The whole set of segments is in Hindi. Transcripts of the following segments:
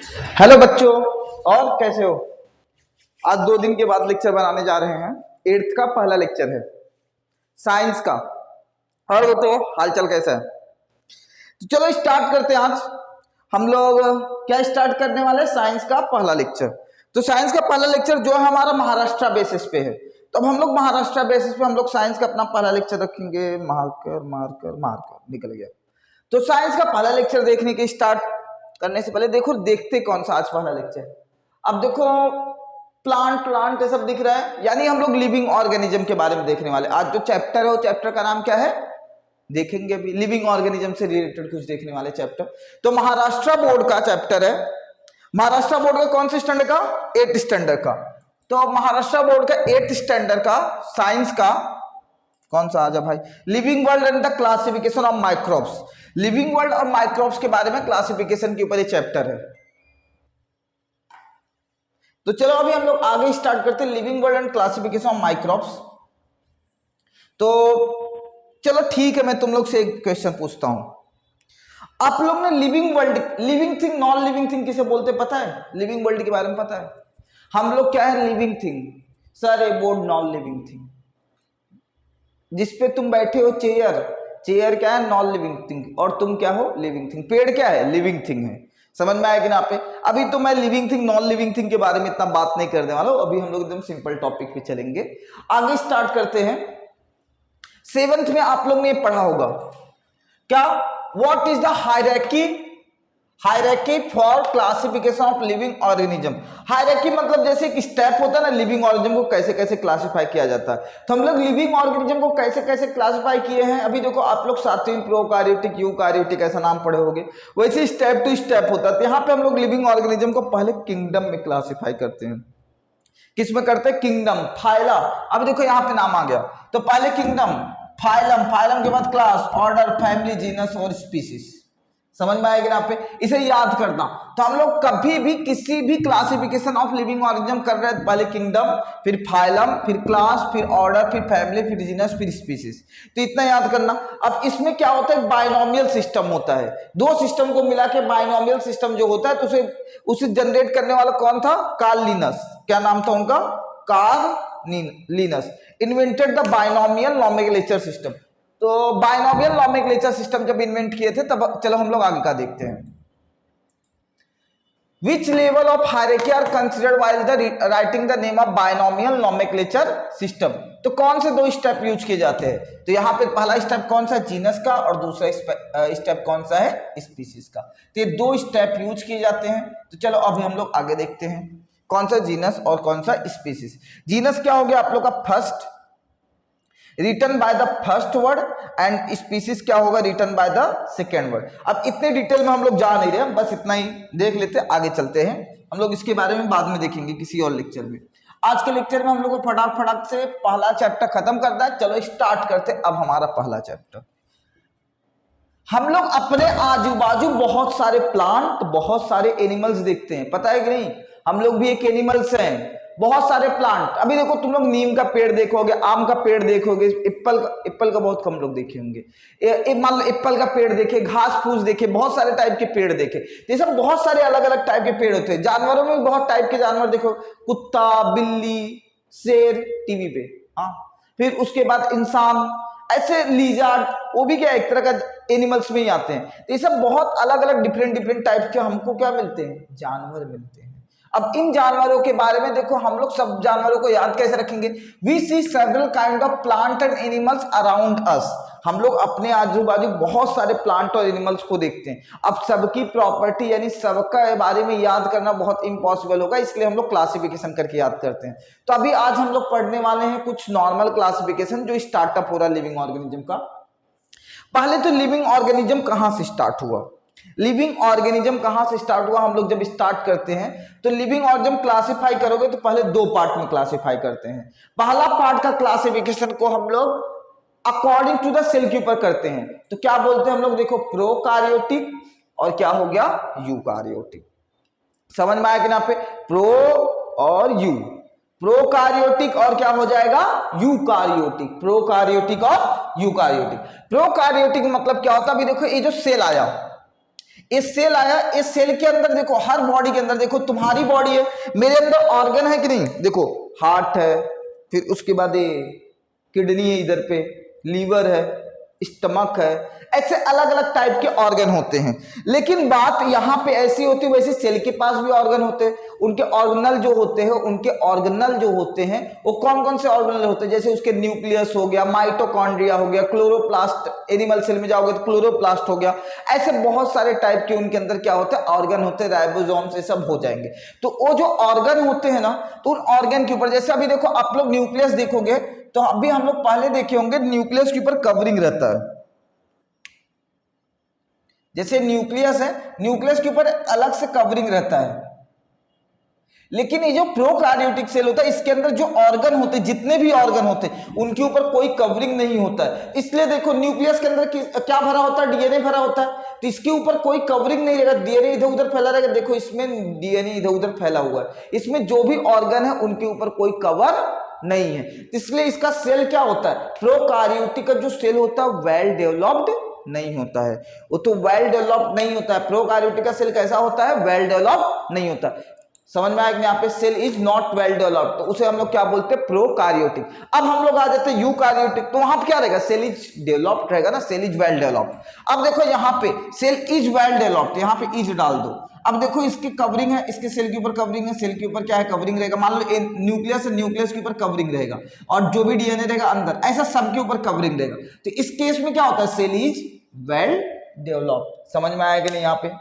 हेलो बच्चों, और कैसे हो? आज 2 दिन के बाद लेक्चर बनाने जा रहे हैं। 8th का पहला लेक्चर है साइंस का। और वो तो हालचाल कैसा है? तो चलो स्टार्ट करते हैं। आज हम लोग क्या स्टार्ट करने वाले हैं? साइंस का पहला लेक्चर। तो साइंस का पहला लेक्चर जो है हमारा महाराष्ट्र बेसिस पे है। तो अब हम लोग महाराष्ट्र बेसिस पे हम लोग साइंस का अपना पहला लेक्चर रखेंगे। मार्कर मार्कर मार्कर निकल गया। तो साइंस का पहला लेक्चर देखने के स्टार्ट करने से पहले देखो देखते कौन सा आज पहला लेक्चर। अब देखो प्लांट प्लांट ये सब दिख रहा है, यानी हम लोग लिविंग ऑर्गेनिज्म के बारे में देखने वाले। आज जो चैप्टर है वो चैप्टर का नाम क्या है देखेंगे अभी। लिविंग ऑर्गेनिज्म से रिलेटेड कुछ देखने वाले चैप्टर। तो महाराष्ट्र बोर्ड का चैप्टर है। महाराष्ट्र बोर्ड का कौन से स्टैंडर्ड का? 8th स्टैंडर्ड का। तो महाराष्ट्र बोर्ड का 8th स्टैंडर्ड का साइंस का कौन सा आजा भाई? Living world and the classification of microbes. Living world और माइक्रोब्स के बारे में क्लासिफिकेशन के ऊपर ये चैप्टर है। तो चलो अभी हम लोग आगे स्टार्ट करते हैं living world and classification of microbes. तो चलो ठीक है, मैं तुम लोग से एक क्वेश्चन पूछता हूं। आप लोग ने living world, living thing, non living thing किसे बोलते पता है? लिविंग वर्ल्ड के बारे में पता है? हम लोग क्या है? Living thing. सर ए बोर्ड नॉन लिविंग थिंग। जिसपे तुम बैठे हो चेयर, चेयर क्या है? Non living thing. और तुम क्या हो? Living thing. पेड़ क्या है? लिविंग थिंग है। समझ में आया कि ना पे? अभी तो मैं living thing non living thing के बारे में इतना बात नहीं करने वाला हूं। अभी हम लोग एकदम सिंपल टॉपिक पे चलेंगे। आगे स्टार्ट करते हैं। 7th में आप लोग ने पढ़ा होगा क्या? What is the hierarchy for classification of living organism. Hierarchy मतलब जैसे एक स्टेप होता है ना, लिविंग ऑर्गेनिज्म को कैसे कैसे क्लासिफाई किया जाता है। तो हम लोग लिविंग ऑर्गेनिज्म को कैसे कैसे क्लासिफाई किए हैं। अभी देखो आप लोग 7वीं प्रोकार्योटिक, यूकार्योटिक ऐसा नाम पढ़े होंगे। वैसे स्टेप टू स्टेप होता है। तो यहाँ पे हम लोग लिविंग ऑर्गेनिज्म को पहले किंगडम में क्लासिफाई करते हैं। किस में करते हैं? Kingdom, phyla. अब देखो यहाँ पे नाम आ गया। तो पहले किंगडम, फाइलम, फाइलम के बाद क्लास, ऑर्डर, फैमिली, जीनस और स्पीसीज। समझ में आएगी ना पे? इसे याद करना। तो हम लोग कभी भी किसी भी क्लासिफिकेशन ऑफ लिविंग ऑर्गेनिज्म कर रहे हैं, पहले किंगडम, फिर फाइलम, फिर क्लास, फिर ऑर्डर, फिर फैमिली, फिर जीनस, फिर स्पीसीज। तो इतना याद करना। अब इसमें क्या होता है? बाइनोमियल सिस्टम होता है। दो सिस्टम को मिला के बाइनोमियल सिस्टम जो होता है, तो उसे जनरेट करने वाला कौन था? Carl Linnaeus. क्या नाम था उनका? Carl Linnaeus invented the binomial nomenclature system. तो बाइनोमियल नोमेनक्लेचर सिस्टम जब इन्वेंट किए थे तब चलो हम लोग आगे का देखते हैं। Which level of hierarchy are considered while the writing the name of binomial nomenclature system? तो कौन से दो स्टेप यूज किए जाते हैं? तो यहाँ पे पहला स्टेप कौन सा? जीनस का। और दूसरा स्टेप कौन सा है? स्पीसीज का। तो ये दो स्टेप यूज किए जाते हैं। तो चलो अभी हम लोग आगे देखते हैं कौन सा जीनस और कौन सा स्पीसीज। जीनस क्या हो गया आप लोग का? First, return by the first word, and species क्या होगा? Return by the second word. अब इतने डिटेल में हम लोग जा नहीं रहे, बस इतना ही देख लेते, आगे चलते हैं। हम लोग इसके बारे में बाद में देखेंगे किसी और लेक्चर में। आज के लेक्चर में हम लोग को फटाफट से पहला चैप्टर खत्म करना है। चलो स्टार्ट करते हैं अब हमारा पहला चैप्टर। हम लोग अपने आजू बाजू बहुत सारे प्लांट, बहुत सारे एनिमल्स देखते हैं, पता है कि नहीं? हम लोग भी एक एनिमल्स हैं। बहुत सारे प्लांट, अभी देखो तुम लोग नीम का पेड़ देखोगे, आम का पेड़ देखोगे, एप्पल का बहुत कम लोग देखे होंगे। मान लो एप्पल का पेड़ देखे, घास फूस देखे, बहुत सारे टाइप के पेड़ देखे। ये सब बहुत सारे अलग अलग टाइप के पेड़ होते हैं। जानवरों में भी बहुत टाइप के जानवर देखो, कुत्ता, बिल्ली, शेर टीवी पे। हाँ, फिर उसके बाद इंसान, ऐसे लीजार्ड, वो भी क्या एक तरह का एनिमल्स में ही आते हैं। तो ये सब बहुत अलग अलग डिफरेंट टाइप के हमको क्या मिलते हैं? जानवर मिलते हैं। अब इन जानवरों के बारे में देखो, हम लोग सब जानवरों को याद कैसे रखेंगे? We see several kind of plant and animals around us. हम लोग अपने आजू बाजू बहुत सारे प्लांट और एनिमल्स को देखते हैं। अब सबकी प्रॉपर्टी यानी सबका बारे में याद करना बहुत इम्पॉसिबल होगा, इसलिए हम लोग क्लासिफिकेशन करके याद करते हैं। तो अभी आज हम लोग पढ़ने वाले हैं कुछ नॉर्मल क्लासिफिकेशन जो स्टार्टअप हो रहा है लिविंग ऑर्गेनिज्म का। पहले तो लिविंग ऑर्गेनिज्म कहां से स्टार्ट हुआ? लिविंग ऑर्गेनिज्म कहां से स्टार्ट हुआ? हम लोग जब स्टार्ट करते हैं तो लिविंग ऑर्गेनिज्म क्लासिफाई करोगे तो पहले दो पार्ट में क्लासिफाई करते हैं। पहला पार्ट का क्लासिफिकेशन को हम लोग अकॉर्डिंग टू द सेल के ऊपर करते हैं। तो क्या बोलते हैं हम लोग? देखो, प्रोकार्योटिक और क्या हो गया? यूकार्योटिक। समझ में आया कि ना पे? प्रो और यू, प्रोकार्योटिक और क्या हो जाएगा? यूकार्योटिक। प्रोकार्योटिक और यूकार्योटिक। प्रोकार्योटिक मतलब क्या होता है? अभी देखो ये जो सेल आया, इस सेल आया, इस सेल के अंदर देखो, हर बॉडी के अंदर देखो, तुम्हारी बॉडी है, मेरे अंदर ऑर्गन है कि नहीं, देखो हार्ट है, फिर उसके बाद ये किडनी है, इधर पे लीवर है, स्टमक है, ऐसे अलग अलग टाइप के ऑर्गन होते हैं। लेकिन बात यहाँ पे ऐसी होती है, वैसे सेल के पास भी ऑर्गन होते हैं, उनके ऑर्गेनल जो होते हैं, वो कौन कौन से ऑर्गेनल होते हैं, जैसे उसके न्यूक्लियस हो गया, माइटोकॉन्ड्रिया हो गया, क्लोरोप्लास्ट, एनिमल सेल में जाओगे तो क्लोरोप्लास्ट हो गया, ऐसे बहुत सारे टाइप के उनके अंदर क्या होता है, ऑर्गन होते हैं, राइबोसोम्स, ये सब हो जाएंगे। तो वो जो ऑर्गन होते हैं ना, तो उन ऑर्गन के ऊपर, जैसे अभी देखो आप लोग न्यूक्लियस देखोगे, तो अभी हम लोग पहले देखे होंगे न्यूक्लियस के ऊपर कवरिंग रहता है, जैसे न्यूक्लियस है, न्यूक्लियस के ऊपर अलग से कवरिंग रहता है। लेकिन ये जो प्रोकार्योटिक सेल होता है, इसके अंदर जो ऑर्गन होते हैं, जितने भी ऑर्गन होते हैं, उनके ऊपर कोई कवरिंग नहीं होता है। इसलिए देखो न्यूक्लियस के अंदर क्या भरा होता है, डीएनए भरा होता है, तो इसके ऊपर कोई कवरिंग नहीं रहेगा, डीएनए इधर उधर फैला रहेगा। देखो इसमें डीएनए इधर उधर फैला हुआ है, इसमें जो भी ऑर्गन है उनके ऊपर कोई कवर नहीं है। इसलिए इसका सेल क्या होता है, प्रोकार्योटिक का जो सेल होता है वेल डेवलप्ड नहीं होता है, वो तो वेल डेवलप्ड नहीं होता है। प्रोकार्योटिक का सेल कैसा होता है, वेल डेवलप्ड नहीं होता। समझ में आया कि यहाँ पे cell is not well developed, तो उसे हम लोग क्या बोलते हैं, प्रोकार्योटिक। अब हम लोग आ जाते हैं यूकार्योटिक, तो वहां पे क्या रहेगा, सेल इज डेवलप्ड रहेगा ना, सेल इज वेल डेवलप्ड। अब देखो यहाँ पे सेल इज वेल डेवलप्ड, यहाँ पे इज डाल दो। अब देखो इसकी कवरिंग है, इसके सेल के ऊपर कवरिंग है, सेल के ऊपर क्या है, कवरिंग रहेगा। मान लो न्यूक्लियस है, न्यूक्लियस के ऊपर कवरिंग रहेगा, और जो भी डीएनए रहेगा अंदर, ऐसा सबके ऊपर कवरिंग रहेगा। तो इस केस में क्या होता है, सेल इज वेल डेवलप्ड। समझ में आएगा नहीं यहाँ पे।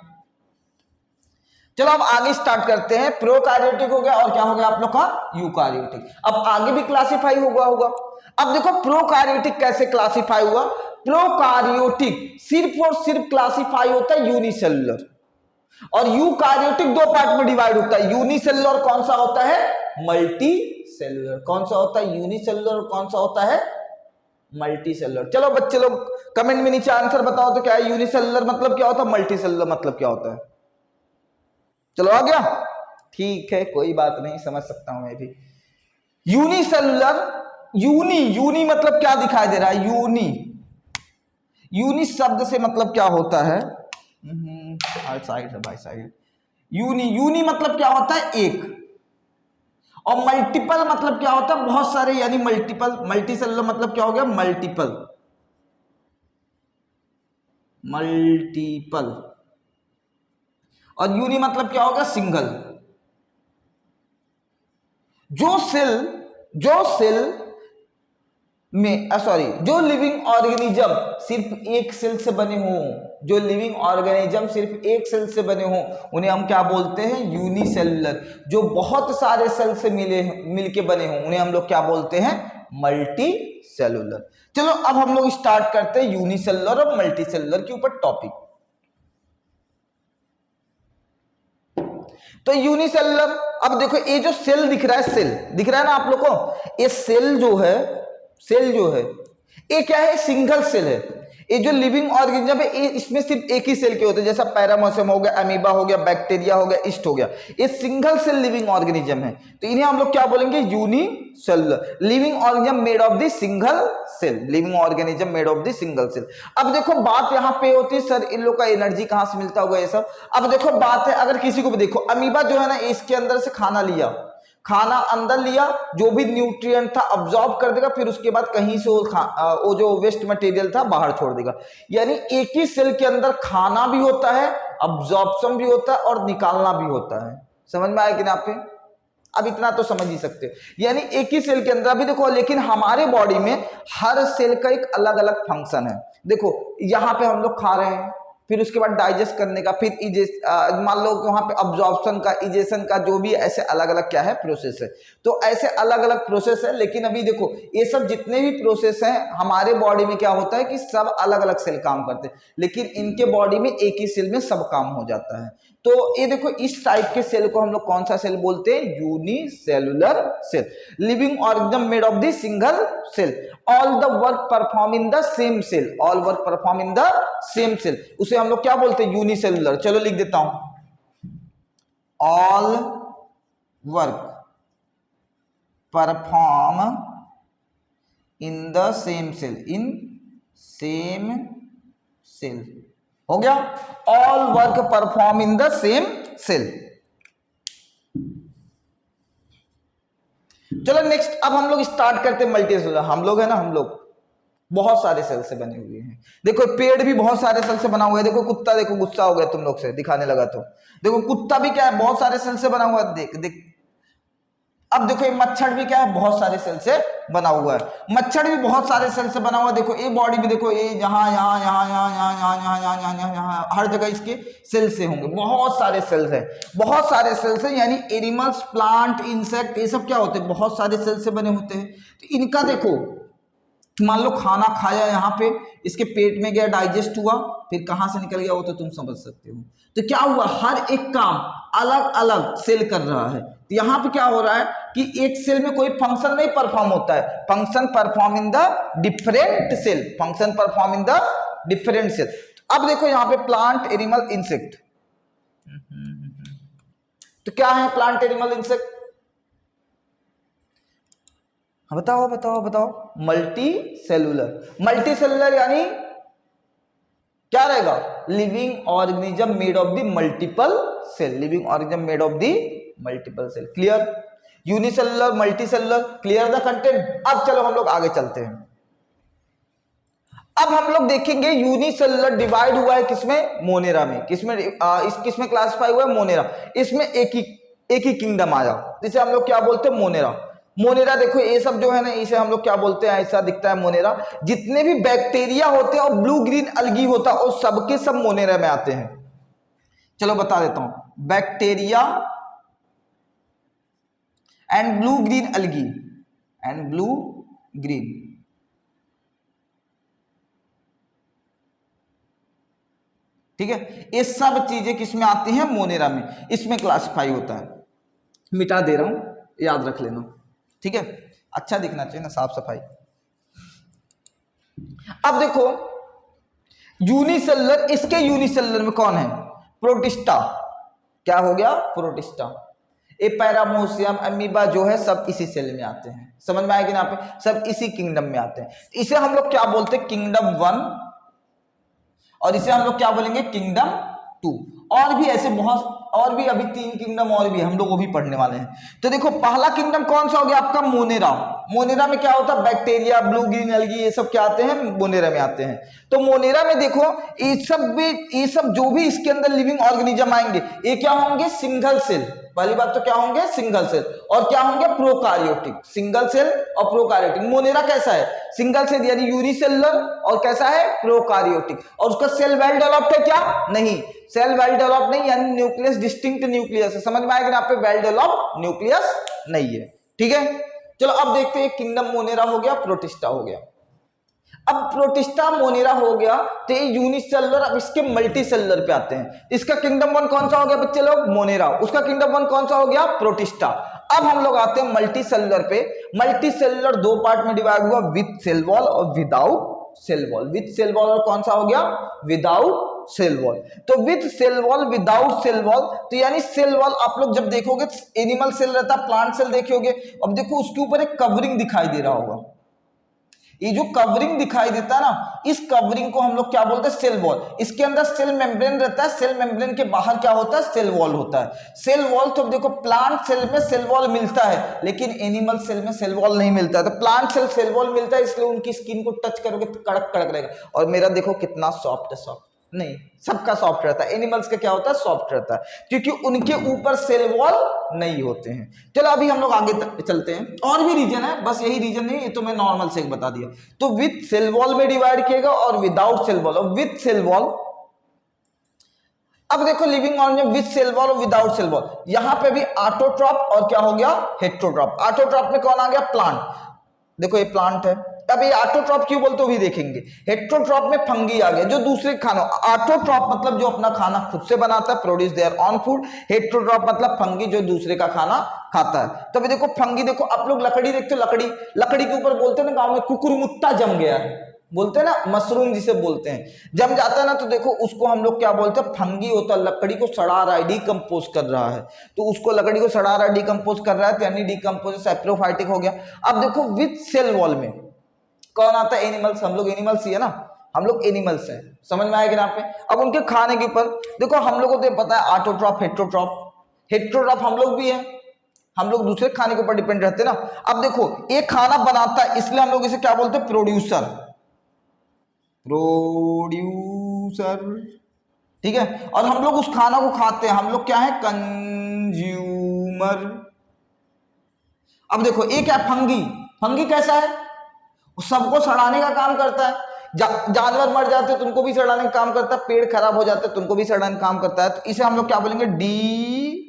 चलो अब आगे स्टार्ट करते हैं। प्रोकार्योटिक हो गया, और क्या हो गया आप लोग का, यूकार्योटिक। अब आगे भी क्लासिफाई हुआ होगा। अब देखो प्रोकार्योटिक कैसे क्लासिफाई हुआ। प्रोकार्योटिक सिर्फ और सिर्फ क्लासिफाई होता है यूनिसेलुलर, और यूकार्योटिक दो पार्ट में डिवाइड होता है। यूनिसेलुलर कौन सा होता है, मल्टी सेलुलर। कौन सा होता है, यूनिसेलुलर, कौन सा होता है, मल्टी सेलुलर। चलो बच्चे लोग कमेंट में नीचे आंसर बताओ तो क्या है, यूनिसेलुलर मतलब क्या होता है, मल्टी सेलुलर मतलब क्या होता है। चलो आ गया, ठीक है, कोई बात नहीं, समझ सकता हूं मैं भी। यूनिसेलुलर, यूनी मतलब क्या दिखाई दे रहा है, यूनी शब्द से मतलब क्या होता है, साइड है भाई, साइड। यूनी मतलब क्या होता है, एक, और मल्टीपल मतलब क्या होता है, बहुत सारे, यानी मल्टीपल। मल्टी सेलुलर मतलब क्या हो गया, मल्टीपल, और यूनी मतलब क्या होगा, सिंगल। जो सेल में जो लिविंग ऑर्गेनिज्म सिर्फ एक सेल से बने हो, जो लिविंग ऑर्गेनिज्म सिर्फ एक सेल से बने हो, उन्हें हम क्या बोलते हैं, यूनिसेलुलर। जो बहुत सारे सेल से मिलके बने हो, उन्हें हम लोग क्या बोलते हैं, मल्टी सेलुलर। चलो अब हम लोग स्टार्ट करते हैं यूनिसेलुलर और मल्टी सेलुलर के ऊपर टॉपिक। तो यूनिसेलुलर, अब देखो ये जो सेल दिख रहा है, सेल दिख रहा है ना आप लोग को, ये सेल जो है ये क्या है, सिंगल सेल है। ये जो लिविंग ऑर्गेनिज्म है, ये इसमें सिर्फ एक ही सेल के होते हैं, जैसा पैरामोसम हो गया, अमीबा हो गया, बैक्टीरिया हो गया, ईस्ट हो गया, ये सिंगल सेल लिविंग ऑर्गेनिज्म है। तो इन्हें हम लोग क्या बोलेंगे, unicellular. Living organism made of the single cell, living organism made of the single cell. अब देखो बात यहाँ पे होती है, सर इन लोग का एनर्जी कहाँ से मिलता होगा, ये सब। अब देखो बात है, अगर किसी को भी देखो, अमीबा जो है ना, इसके अंदर से खाना अंदर लिया, जो भी न्यूट्रिएंट था अब्सॉर्ब कर देगा, फिर उसके बाद कहीं से वो जो वेस्ट मटेरियल था बाहर छोड़ देगा। यानी एक ही सेल के अंदर खाना भी होता है, अब्सॉर्प्शन भी होता है, और निकालना भी होता है। समझ में आया कि ना आप पे? अब इतना तो समझ ही सकते हो। यानी एक ही सेल के अंदर, अभी देखो, लेकिन हमारे बॉडी में हर सेल का एक अलग अलग फंक्शन है। देखो यहाँ पे हम लोग खा रहे हैं, फिर उसके बाद डाइजेस्ट करने का, फिर मान लो वहां पे अब्जॉर्प्शन का, इजेशन का, जो भी ऐसे अलग अलग क्या है, प्रोसेस है। तो ऐसे अलग अलग प्रोसेस है। लेकिन अभी देखो ये सब जितने भी प्रोसेस हैं हमारे बॉडी में, क्या होता है कि सब अलग अलग सेल काम करते हैं, लेकिन इनके बॉडी में एक ही सेल में सब काम हो जाता है। तो ये देखो इस टाइप के सेल को हम लोग कौन सा सेल बोलते हैं, unicellular cell. Living organism made of the single cell, all the work perform in the same cell, all work perform in the same cell, उसे हम लोग क्या बोलते हैं, यूनिसेलुलर। चलो लिख देता हूं, all work perform in the same cell, in same cell. हो गया, all work perform in the same cell. चलो नेक्स्ट, अब हम लोग स्टार्ट करते हैं मल्टी सेलुलर। हम लोग है ना, हम लोग बहुत सारे सेल से बने हुए हैं। देखो पेड़ भी बहुत सारे सेल से बना हुआ है। देखो कुत्ता, देखो गुस्सा हो गया तुम लोग से दिखाने लगा तो देखो कुत्ता भी क्या है, बहुत सारे सेल से बना हुआ है। देख देख, अब देखो ये मच्छर भी क्या है, बहुत सारे सेल से बना हुआ है। मच्छर भी बहुत सारे सेल से बना हुआ है। देखो ये बॉडी भी देखो, ये यहाँ यहाँ यहाँ यहाँ यहाँ यहाँ यहाँ यहाँ यहाँ यहाँ यहाँ हर जगह इसके सेल से होंगे। बहुत सारे सेल्स हैं, बहुत सारे सेल्स हैं, यानी एनिमल्स, प्लांट, इंसेक्ट, ये सब क्या होते हैं, बहुत सारे सेल से बने होते हैं। तो इनका देखो, मान लो खाना खाया यहाँ पे, इसके पेट में गया, डाइजेस्ट हुआ, फिर कहाँ से निकल गया वो तो तुम समझ सकते हो। तो क्या हुआ, हर एक काम अलग अलग सेल कर रहा है। तो यहाँ पे क्या हो रहा है कि एक सेल में कोई फंक्शन नहीं परफॉर्म होता है, function perform in the different cell, function perform in the different cell. अब देखो यहाँ पे प्लांट, एनिमल, इंसेक्ट, तो क्या है प्लांट, एनिमल, इंसेक्ट, बताओ बताओ बताओ। मल्टी सेलुलर, मल्टी सेलुलर यानी क्या रहेगा, living organism made of the multiple cell, living organism made of the multiple cell. Clear, unicellular, multi cellular, clear the content. अब चलो हम लोग आगे चलते हैं। अब हम लोग देखेंगे यूनिसेलुलर डिवाइड हुआ है किसमें, मोनेरा में। किसमें, किसमें क्लासिफाई हुआ है, मोनेरा। इसमें एक ही किंगडम आया, जिसे हम लोग क्या बोलते हैं, मोनेरा। मोनेरा देखो ये सब जो है ना, इसे हम लोग क्या बोलते हैं, ऐसा दिखता है मोनेरा। जितने भी बैक्टीरिया होते हैं और ब्लू ग्रीन अलगी होता है, और सबके सब मोनेरा में आते हैं। चलो बता देता हूं, bacteria and blue green अलगी, and blue green, ठीक है, ये सब चीजें किसमें आती हैं, मोनेरा में, इसमें क्लासिफाई होता है। मिटा दे रहा हूं, याद रख लेना, ठीक है, अच्छा दिखना चाहिए ना, साफ सफाई। अब देखो यूनिसेलुलर, इसके यूनिसेलुलर में कौन है, प्रोटिस्टा। क्या हो गया, प्रोटिस्टा। ये पैरामोसियम, अमीबा जो है सब इसी सेल में आते हैं। समझ में आएगी ना, यहाँ पे सब इसी किंगडम में आते हैं। इसे हम लोग क्या बोलते हैं, किंगडम 1, और इसे हम लोग क्या बोलेंगे, किंगडम 2। और भी ऐसे बहुत, और भी अभी 3 किंगडम और भी हम लोग वो भी पढ़ने वाले हैं। तो देखो पहला किंगडम कौन सा हो गया आपका, मोनेरा। मोनेरा में क्या होता है, बैक्टीरिया, ब्लू ग्रीन एल्गी, ये सब क्या आते हैं, मोनेरा में आते हैं। तो मोनेरा में देखो ये सब जो भी इसके अंदर लिविंग ऑर्गेनिज्म आएंगे, ये क्या होंगे, सिंगल सेल। पहली बात तो क्या होंगे, सिंगल सेल, और क्या होंगे, प्रोकार्योटिक। सिंगल सेल और प्रोकार्योटिक। मोनेरा कैसा है, सिंगल सेल यानी यूनिसेलुलर, और कैसा है, प्रोकार्योटिक। और उसका सेल वेल डेवलप्ड है क्या, नहीं, सेल वेल डेवलप नहीं, यानी न्यूक्लियस डिस्टिंक्ट न्यूक्लियस है। समझ में आएगा ना, यहाँ पे वेल डेवलप न्यूक्लियस नहीं है, ठीक है। चलो अब देखते हैं, किंगडम मोनेरा हो गया, प्रोटिस्टा हो गया। अब प्रोटिस्टा, मोनेरा हो गया, तो ये यूनिसेलुलर। अब इसके मल्टी सेलुलर पे आते हैं। इसका किंगडम 1 कौन सा हो गया बच्चे लोग, मोनेरा। उसका किंगडम 1 कौन सा हो गया, प्रोटिस्टा। अब हम लोग आते हैं मल्टी सेलुलर पे। मल्टी सेलुलर 2 पार्ट में डिवाइड हुआ, विद सेल वॉल और without cell wall. With cell wall और कौन सा हो गया, विदाउट सेल वॉल। तो with cell wall, without cell wall, तो यानी सेल वॉल आप लोग जब देखोगे, एनिमल सेल रहता है, प्लांट सेल देखोगे, अब देखो उसके ऊपर एक कवरिंग दिखाई दे रहा होगा। ये जो कवरिंग दिखाई देता है ना, इस कवरिंग को हम लोग क्या बोलते हैं, सेल वॉल। इसके अंदर सेल मेम्ब्रेन रहता है, सेल मेम्ब्रेन के बाहर क्या होता है, सेल वॉल होता है। सेल वॉल, तो देखो प्लांट सेल में सेल वॉल मिलता है, लेकिन एनिमल सेल में सेल वॉल नहीं मिलता है। तो प्लांट सेल वॉल मिलता है, इसलिए उनकी स्किन को टच करोगे तो कड़क कड़क रहेगा। और मेरा देखो कितना सॉफ्ट है, सॉफ्ट नहीं, सबका सॉफ्ट रहता है। एनिमल्स का क्या होता है, सॉफ्ट रहता है, क्योंकि उनके ऊपर सेल वॉल नहीं होते हैं। चलो अभी हम लोग आगे चलते हैं। और भी रीजन है, बस यही रीजन नहीं, ये तो मैं नॉर्मल से बता दिया। तो विद सेल वॉल में डिवाइड किएगा, और विदाउट सेल वॉल, और विद सेल वॉल। अब देखो living organism with cell wall और विदाउट सेल वॉल। यहां पे भी ऑटोट्रॉप और क्या हो गया, हेटेरोट्रॉप। ऑटोट्रॉप में कौन आ गया, प्लांट। देखो ये प्लांट है। अब ये ऑटोट्रॉप क्यों बोलते हो भी देखेंगे। हेटेरोट्रॉप में फंगी आ गया, जो दूसरे खाना। ऑटोट्रॉप मतलब जो अपना खाना खुद से बनाता है, प्रोड्यूस देयर ऑन फूड। हेटेरोट्रॉप मतलब फंगी, जो दूसरे का खाना खाता है। तो अभी देखो फंगी, देखो आप लोग लकड़ी देखते हो, लकड़ी के ऊपर बोलते हैं ना गांव में, कुकुरमुत्ता जम गया है, बोलते हैं ना, मशरूम जिसे बोलते हैं, जम जाता है ना, तो देखो उसको हम लोग क्या बोलते हैं, फंगी होता है। लकड़ी को सड़ा रहा है, डिकम्पोज कर रहा है, तो उसको लकड़ी को सड़ा रहा है, डिकम्पोज कर रहा है, तो यानी डिकम्पोज सैप्रोफाइटिक हो गया। अब देखो विद सेल वॉल में कौन आता है, एनिमल्स। हम लोग एनिमल्स ही है ना, हम लोग एनिमल्स हैं, समझ में आएगा यहाँ पे। अब उनके खाने के ऊपर देखो, हम लोगों को तो पता है ऑटोट्रॉफ हेट्रोट्रॉफ, हेट्रोट्रॉफ हम लोग भी हैं, हम लोग दूसरे खाने के ऊपर डिपेंड रहते हैं ना। अब देखो एक खाना बनाता है इसलिए हम लोग इसे क्या बोलते हैं, प्रोड्यूसर, प्रोड्यूसर, ठीक है। और हम लोग उस खाना को खाते हैं, हम लोग क्या है, कंज्यूमर। अब देखो एक है फंगी, फंगी कैसा है, सबको सड़ाने का काम करता है, जानवर मर जाते हैं तो उनको भी सड़ाने का काम करता है, पेड़ खराब हो जाते हैं तो उनको भी सड़ाने का काम करता है, तो इसे हम लोग क्या बोलेंगे, डीकंपोजर,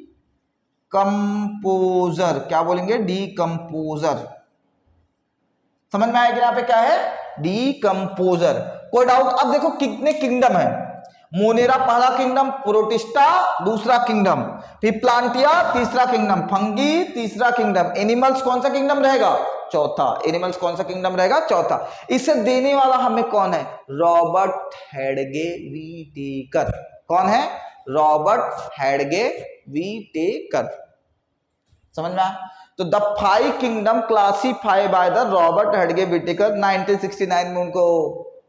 क्या बोलेंगे, डीकंपोजर। समझ में आएगा यहाँ पे क्या है, डीकंपोजर। कोई डाउट? अब देखो कितने किंगडम है, मोनेरा पहला किंगडम, प्रोटिस्टा दूसरा किंगडम, फिर प्लांटिया तीसरा किंगडम, फंगी तीसरा किंगडम, एनिमल्स कौन सा किंगडम रहेगा, चौथा। एनिमल्स कौन सा किंगडम रहेगा, चौथा। इसे देने वाला हमें कौन है, रॉबर्ट हेडगे व्हिटेकर। कौन है, रॉबर्ट हेडगे व्हिटेकर। समझ में आया? तो the 5 kingdom classified by the Robert हेडगे व्हिटेकर, 1969 में उनको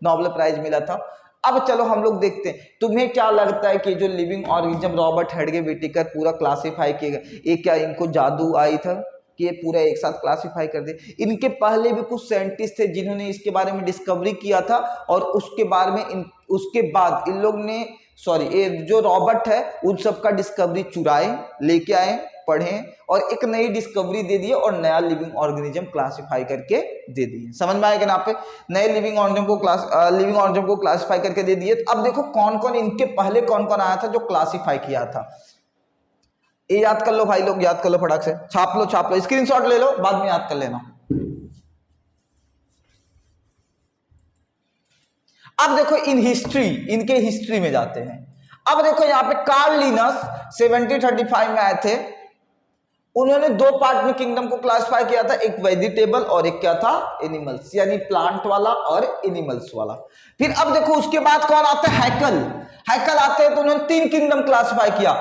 नोबेल प्राइज मिला था। अब चलो हम लोग देखते हैं, तुम्हें क्या लगता है कि जो लिविंग ऑर्गेनिज्म रॉबर्ट हेडगे व्हिटेकर पूरा क्लासिफाई किया गया, ये क्या इनको जादू आई था कि ये पूरा एक साथ क्लासिफाई कर दे? इनके पहले भी कुछ साइंटिस्ट थे जिन्होंने इसके बारे में डिस्कवरी किया था, और उसके बारे में उसके बाद इन लोग ने ये जो रॉबर्ट है उन सब का डिस्कवरी चुराए, लेके आए, पढ़े और एक नई डिस्कवरी दे दी और नया लिविंग ऑर्गेनिज्म क्लासिफाई करके दे दिए। समझ में आएगा ना आप? नए लिविंग ऑर्गेनिज्म को क्लासिफाई करके दे दिए। अब देखो कौन कौन इनके पहले कौन कौन आया था जो क्लासिफाई किया था, ये याद कर लो भाई लोग, याद कर लो फटाक से, छाप लो स्क्रीनशॉट ले लो, बाद में याद कर लेना। अब देखो इन हिस्ट्री, इनके हिस्ट्री में जाते हैं। अब देखो यहाँ पे कार्ल लिनस 1735 में आए थे, उन्होंने 2 पार्ट में किंगडम को क्लासिफाई किया था, एक वेजिटेबल और एक क्या था, एनिमल्स, यानी प्लांट वाला और एनिमल्स वाला। फिर अब देखो उसके बाद कौन आता है, हैकल आते हैं, तो उन्होंने 3 किंगडम क्लासिफाई किया,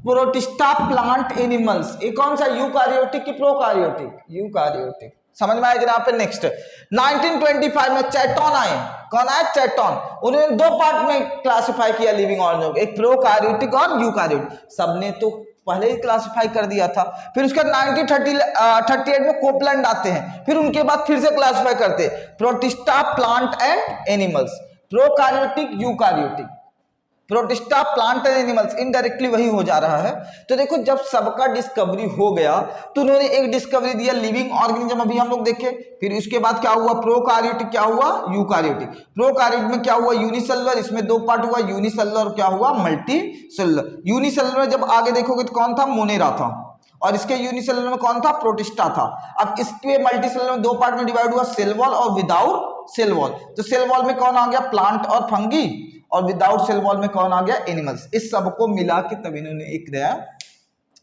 प्रोटिस्टा, प्लांट, एनिमल्स। ये कौन सा, यूकारियोटिक की प्रोकारियोटिक, यूकारियोटिक। समझ में आएगा यहाँ पे। नेक्स्ट 1925 में चैटॉन आए, कौन आए, चैटॉन। उन्होंने 2 पार्ट में क्लासिफाई किया लिविंग ऑर्गेनिज्म, एक प्रोकारियोटिक और यूकारियोटिक। सबने तो पहले ही क्लासिफाई कर दिया था। फिर उसके 1938 में कोपलैंड आते हैं, फिर उनके बाद फिर से क्लासिफाई करते हैं, protista, plant and animals, prokaryotic, eukaryotic, protista, plant and animals, indirectly वही हो जा रहा है। तो देखो जब सबका डिस्कवरी हो गया तो उन्होंने एक डिस्कवरी दिया लिविंग ऑर्गेनिज्म, अभी हम लोग देखे। फिर उसके बाद क्या हुआ, प्रोकारियोटिक, क्या हुआ, यूकारियोटिक। प्रोकारियोटिक में क्या हुआ, यूनिसेलुलर, इसमें 2 पार्ट हुआ, यूनिसेलुलर, क्या हुआ, मल्टीसेलुलर। यूनिसेलुलर में जब आगे देखोगे तो कौन था, मोनेरा था, और इसके यूनिसेलुलर में कौन था, प्रोटिस्टा था। अब इसके मल्टीसेलुलर में 2 पार्ट में डिवाइड हुआ, सेल वॉल और विदाउट सेल वॉल। तो सेल वॉल में कौन आ गया, प्लांट और फंगी, और विदाउट सेल वॉल में कौन आ गया, एनिमल्स। इस सबको मिला के तब इन्होंने एक नया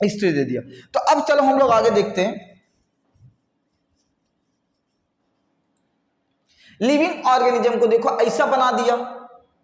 हिस्ट्री दे दिया। तो अब चलो हम लोग आगे देखते हैं। लिविंग ऑर्गेनिज्म को देखो ऐसा बना दिया,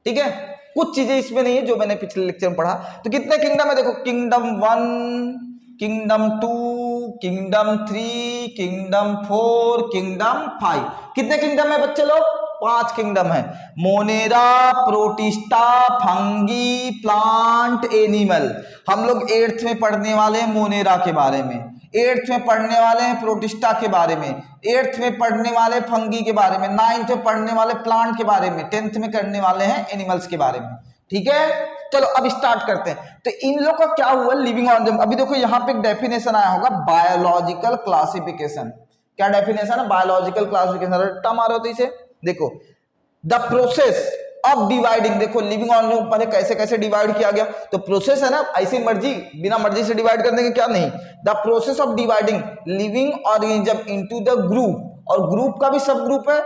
ठीक है, कुछ चीजें इसमें नहीं है जो मैंने पिछले लेक्चर में पढ़ा। तो कितने किंगडम है, देखो kingdom 1, kingdom 2, kingdom 3, kingdom 4, kingdom 5। कितने किंगडम है बच्चे लोग, 5 किंगडम है, Monera, protista, fungi, plant, animal. हम लोग 8th में पढ़ने वाले हैं मोनेरा के बारे में, 8th में पढ़ने वाले हैं प्रोटिस्टा के बारे में, 8th में पढ़ने वाले फंगी के बारे में, 9th में पढ़ने वाले प्लांट के बारे में, 10th में करने वाले हैं एनिमल्स के बारे में, ठीक है। चलो अब स्टार्ट करते हैं। तो इन लोग का क्या हुआ, लिविंग ऑर्गेनिज्म। अभी देखो यहाँ पे एक डेफिनेशन आया होगा, बायोलॉजिकल क्लासिफिकेशन। क्या डेफिनेशन है, बायोलॉजिकल क्लासिफिकेशन, रट्टा मारो तो इसे देखो, द प्रोसेस ऑफ डिवाइडिंग। देखो लिविंग ऑर्गेनिज्म पहले कैसे कैसे डिवाइड किया गया, तो प्रोसेस है ना, ऐसी मर्जी बिना मर्जी से डिवाइड कर देंगे, क्या नहीं। The process of dividing living organism into the group, और ग्रुप का भी सब ग्रुप है,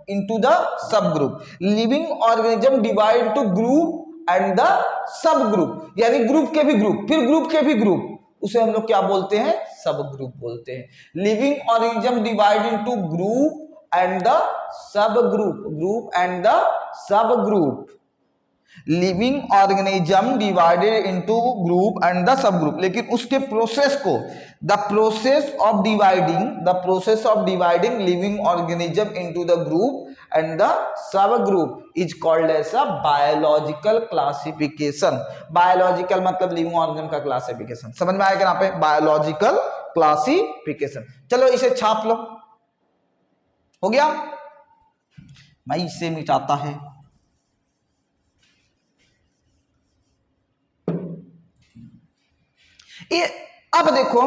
into the sub group. Living organism divide two group and the sub group, यानी ग्रुप के भी ग्रुप, फिर ग्रुप के भी ग्रुप, उसे हम लोग क्या बोलते हैं, सब ग्रुप बोलते हैं। Living organism divide into group and the subgroup, group and the subgroup, living organism divided into group and the subgroup। लेकिन उसके प्रोसेस को, the process of dividing living organism into the group and the subgroup is called as a biological classification. Biological मतलब लिविंग ऑर्गेनिज्म का क्लासिफिकेशन, समझ में आएगा यहाँ पे बायोलॉजिकल क्लासिफिकेशन। चलो इसे छाप लो, हो गया, मैं इसे मिटाता है। ये अब देखो,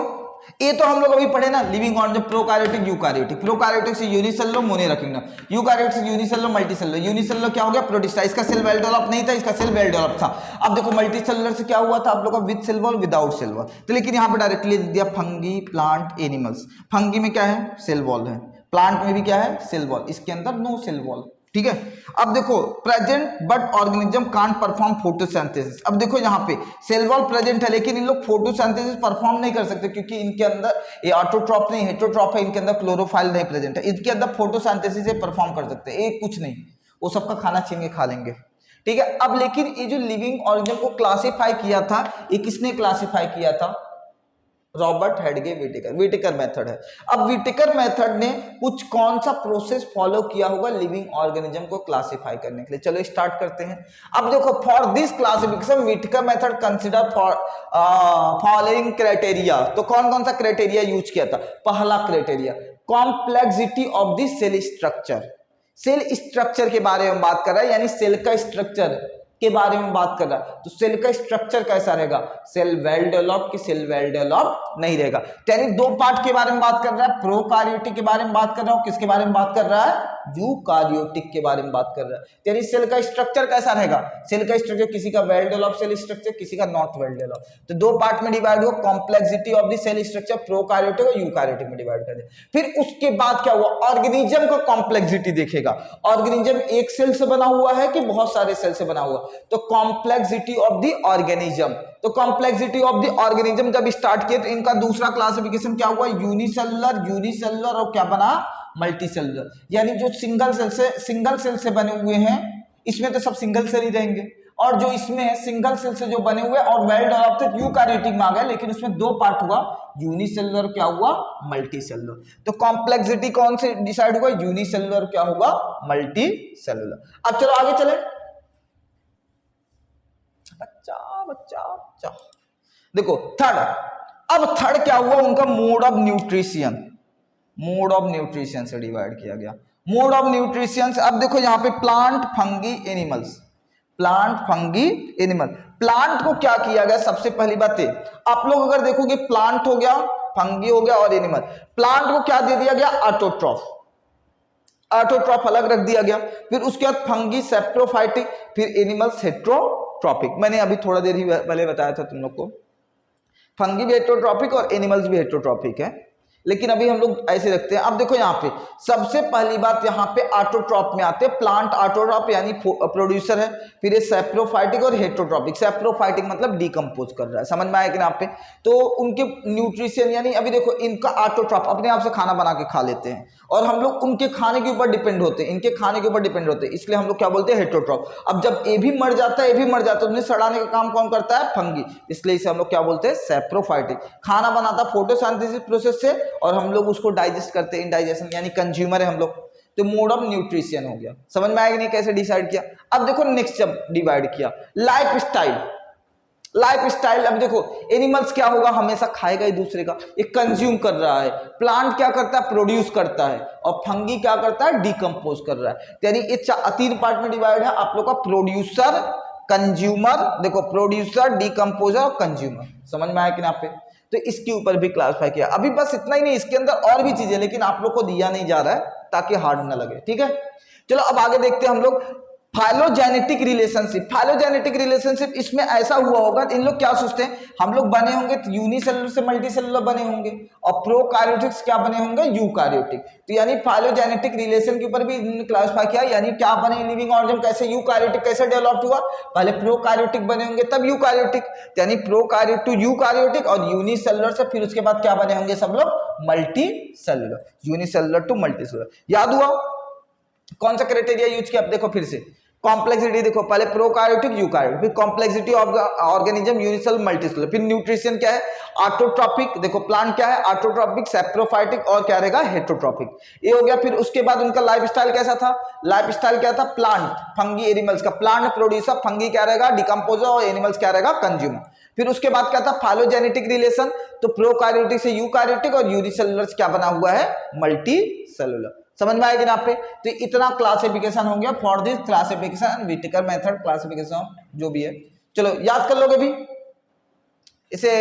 ये तो हम लोग अभी पढ़े ना, living organism prokaryotic eukaryotic, prokaryotic से यूनिसेलुलर मोनोरेक्टिंगम, यूकैरियोटिक से यूनिसेलुलर मल्टीसेलुलर, यूनिसेलुलर क्या हो गया प्रोटिस्टा, इसका सेल वेल डेवलप नहीं था, इसका सेल वेल डेवलप था। अब देखो मल्टीसेलुलर से क्या हुआ था आप लोग का, with cell wall without cell wall, तो लेकिन यहाँ पे डायरेक्टली दिया फंगी प्लांट एनिमल्स। फंगी में क्या है सेल वॉल है, प्लांट में भी क्या है सेल वॉल, इसके अंदर नो सेल वॉल, ठीक है। अब देखो present but organism can't perform photosynthesis. अब देखो यहाँ पे सेल वॉल प्रेजेंट है लेकिन इन लोग फोटोसिंथेसिस परफॉर्म नहीं कर सकते क्योंकि इनके अंदर ये ऑटोट्रॉप नहीं हेटेरोट्रॉप है, इनके अंदर क्लोरोफाइल नहीं प्रेजेंट है, इनके अंदर फोटोसिंथेसिस ये परफॉर्म कर सकते हैं, एक कुछ नहीं, वो सबका खाना छीन के खा लेंगे, ठीक है। अब लेकिन ये जो लिविंग ऑर्गेनिज्म को क्लासीफाई किया था, ये किसने क्लासीफाई किया था, रॉबर्ट हेडगे व्हिटेकर, व्हिटेकर मेथड है। अब व्हिटेकर मेथड ने कुछ कौन सा प्रोसेस फॉलो किया होगा लिविंग ऑर्गेनिज्म को क्लासिफाई करने के लिए, चलो स्टार्ट करते हैं। अब देखो for this classification Whittaker method consider for following criteria, तो कौन कौन सा क्राइटेरिया यूज किया था। पहला criteria complexity of the cell structure, cell structure के बारे में बात कर रहा है, यानी सेल का स्ट्रक्चर के बारे में बात कर रहा है, तो सेल का स्ट्रक्चर कैसा रहेगा, सेल वेल डेवलप की सेल वेल डेवलप नहीं रहेगा, यानी दो पार्ट के बारे में बात कर रहा है, प्रोकैरियोटिक के बारे में बात कर रहा हूं, किसके बारे में बात कर रहा है, यूकैरियोटिक के बारे में बात कर रहा है, यानी सेल का स्ट्रक्चर कैसा रहेगा, सेल का स्ट्रक्चर किसी का वेल डेवलप सेल स्ट्रक्चर, किसी का नॉट वेल डेवलप, तो दो पार्ट में डिवाइड हुआ, complexity of the cell structure prokaryotic और यूकैरियोटिक में डिवाइड कर दिया। फिर उसके बाद क्या हुआ, ऑर्गेनिज्म का कॉम्प्लेक्सिटी देखेगा, ऑर्गेनिज्म एक सेल से बना हुआ है कि बहुत सारे सेल से बना हुआ, तो कॉम्प्लेक्सिटी ऑफ द ऑर्गेनिज्म, तो कॉम्प्लेक्सिटी ऑफ द ऑर्गेनिज्म जब स्टार्ट किया तो इनका दूसरा क्लासिफिकेशन क्या हुआ, यूनिसेलुलर, यूनिसेलुलर और क्या बना मल्टीसेलुलर, यानी जो सिंगल सेल से बने हुए हैं इसमें तो सब सिंगल सेल ही रहेंगे, और जो इसमें सिंगल सेल से जो बने हुए और वेल डेवलप्ड थे यूकैरियोटिक में आ गए, लेकिन उसमें दो पार्ट हुआ, यूनिसेलुलर क्या हुआ मल्टीसेलुलर, तो कॉम्प्लेक्सिटी कौन से डिसाइड हुआ, यूनिसेलुलर क्या हुआ मल्टीसेलुलर। अब चलो आगे चले, बच्चा देखो थर्ड, अब थर्ड क्या हुआ उनका mode of nutrition, mode of nutrition से डिवाइड किया गया, मोड ऑफ न्यूट्रिशन। अब देखो यहाँ पे plant fungi animals, plant fungi animal, plant को क्या किया गया, सबसे पहली बात है आप लोग अगर देखोगे प्लांट हो गया, फंगी हो गया और एनिमल, प्लांट को क्या दे दिया गया ऑटोट्रॉफ, ऑटोट्रॉफ अलग रख दिया गया, फिर उसके बाद फंगी सेप्रोफाइटिक, फिर एनिमल्स हेटेरोट्रॉपिक, मैंने अभी थोड़ा देर ही पहले बताया था तुम लोग को, फंगी भी हेटेरोट्रॉपिक और एनिमल्स भी हेटेरोट्रॉपिक है, लेकिन अभी हम लोग ऐसे रखते हैं। अब देखो यहाँ पे सबसे पहली बात यहाँ पे ऑटोट्रॉप में आते हैं, प्लांट ऑटोट्रॉप यानी प्रोड्यूसर है, फिर ये सेप्रोफाइटिक और हेटेरोट्रॉपिक, सेप्रोफाइटिक मतलब डिकम्पोज कर रहा है, समझ में आया कि ना आप पे, तो उनके न्यूट्रिशन यानी अभी देखो इनका ऑटोट्रॉप अपने आप से खाना बना के खा लेते हैं और हम लोग उनके खाने के ऊपर डिपेंड होते हैं, इनके खाने के ऊपर डिपेंड होते हैं, इसलिए हम लोग क्या बोलते हैं हेटेरोट्रॉप। अब जब ये भी मर जाता है, ये भी मर जाता है, उन्हें सड़ाने का काम कौन करता है, फंगी, इसलिए इसे हम लोग क्या बोलते हैं सेप्रोफाइटिक, खाना बनाता फोटोसिंथेसिस प्रोसेस से और हम लोग उसको डाइजेस्ट करते हैं, इंडाइजेशन यानी कंज्यूमर है हम लोग, तो मोड ऑफ न्यूट्रिशन हो गया, समझ में आएगा नहीं कैसे डिसाइड किया। अब देखो नेक्स्ट जब डिवाइड किया लाइफ स्टाइल, लाइफ स्टाइल, अब देखो एनिमल्स क्या होगा हमेशा खाएगा एक दूसरे का, ये कंज्यूम कर रहा है, प्लांट क्या करता है प्रोड्यूस करता है, और फंगी क्या करता है डिकम्पोज कर रहा है, यानी ये तीन पार्ट में डिवाइड है आप लोग का, प्रोड्यूसर कंज्यूमर, देखो प्रोड्यूसर डिकम्पोजर और कंज्यूमर, समझ में आया कि ना आप पे, तो इसके ऊपर भी क्लासिफाई किया। अभी बस इतना ही नहीं, इसके अंदर और भी चीजें, लेकिन आप लोग को दिया नहीं जा रहा है ताकि हार्ड ना लगे, ठीक है। चलो अब आगे देखते हैं हम लोग फाइलोजेनेटिक रिलेशनशिप, फाइलोजेनेटिक रिलेशनशिप इसमें ऐसा हुआ होगा, इन लोग क्या सोचते हैं हम लोग बने होंगे यूनिसेलुलर से मल्टीसेलुलर बने होंगे और प्रोकैरियोटिक्स क्या बने होंगे यूकैरियोटिक, तो यानी फाइलोजेनेटिक रिलेशन के ऊपर भी इन्होंने क्लासिफाई किया, यानी क्या बने लिविंग ऑर्गेनिज्म, कैसे यूकैरियोटिक कैसे डेवलप हुआ, पहले प्रोकैरियोटिक बने होंगे तब यूकैरियोटिक, यानी प्रोकैरियोट टू यूकैरियोटिक और यूनिसेलुलर से फिर उसके बाद क्या बने होंगे सब लोग मल्टीसेलुलर, यूनिसेलुलर टू मल्टीसेलुलर। याद हुआ कौन सा क्राइटेरिया यूज किया, अब देखो फिर से कॉम्प्लेक्सिटी देखो, पहले प्रोकार्योटिक यूकार्योटिक, फिर complexity of the organism unicellular multicellular, फिर न्यूट्रिशन क्या है ऑटोट्रॉपिक, देखो प्लांट क्या है ऑटोट्रॉपिक सैप्रोफाइटिक और क्या रहेगा हेटरोट्रॉपिक, ये हो गया। फिर उसके बाद उनका लाइफस्टाइल कैसा था, लाइफस्टाइल क्या था प्लांट फंगी एनिमल्स का, प्लांट प्रोड्यूसर, फंगी क्या रहेगा डिकम्पोजर और एनिमल्स क्या रहेगा कंज्यूमर। फिर उसके बाद क्या था फाइलोजेनेटिक रिलेशन, तो प्रोकार्योटिक से यूकार्योटिक और यूनिसेलुलर क्या बना हुआ है मल्टी सेलुलर। समझ में आएगी ना आप पे? तो इतना क्लासिफिकेशन हो गया for this classification Whittaker method classification जो भी है। चलो याद कर लोगे भी, इसे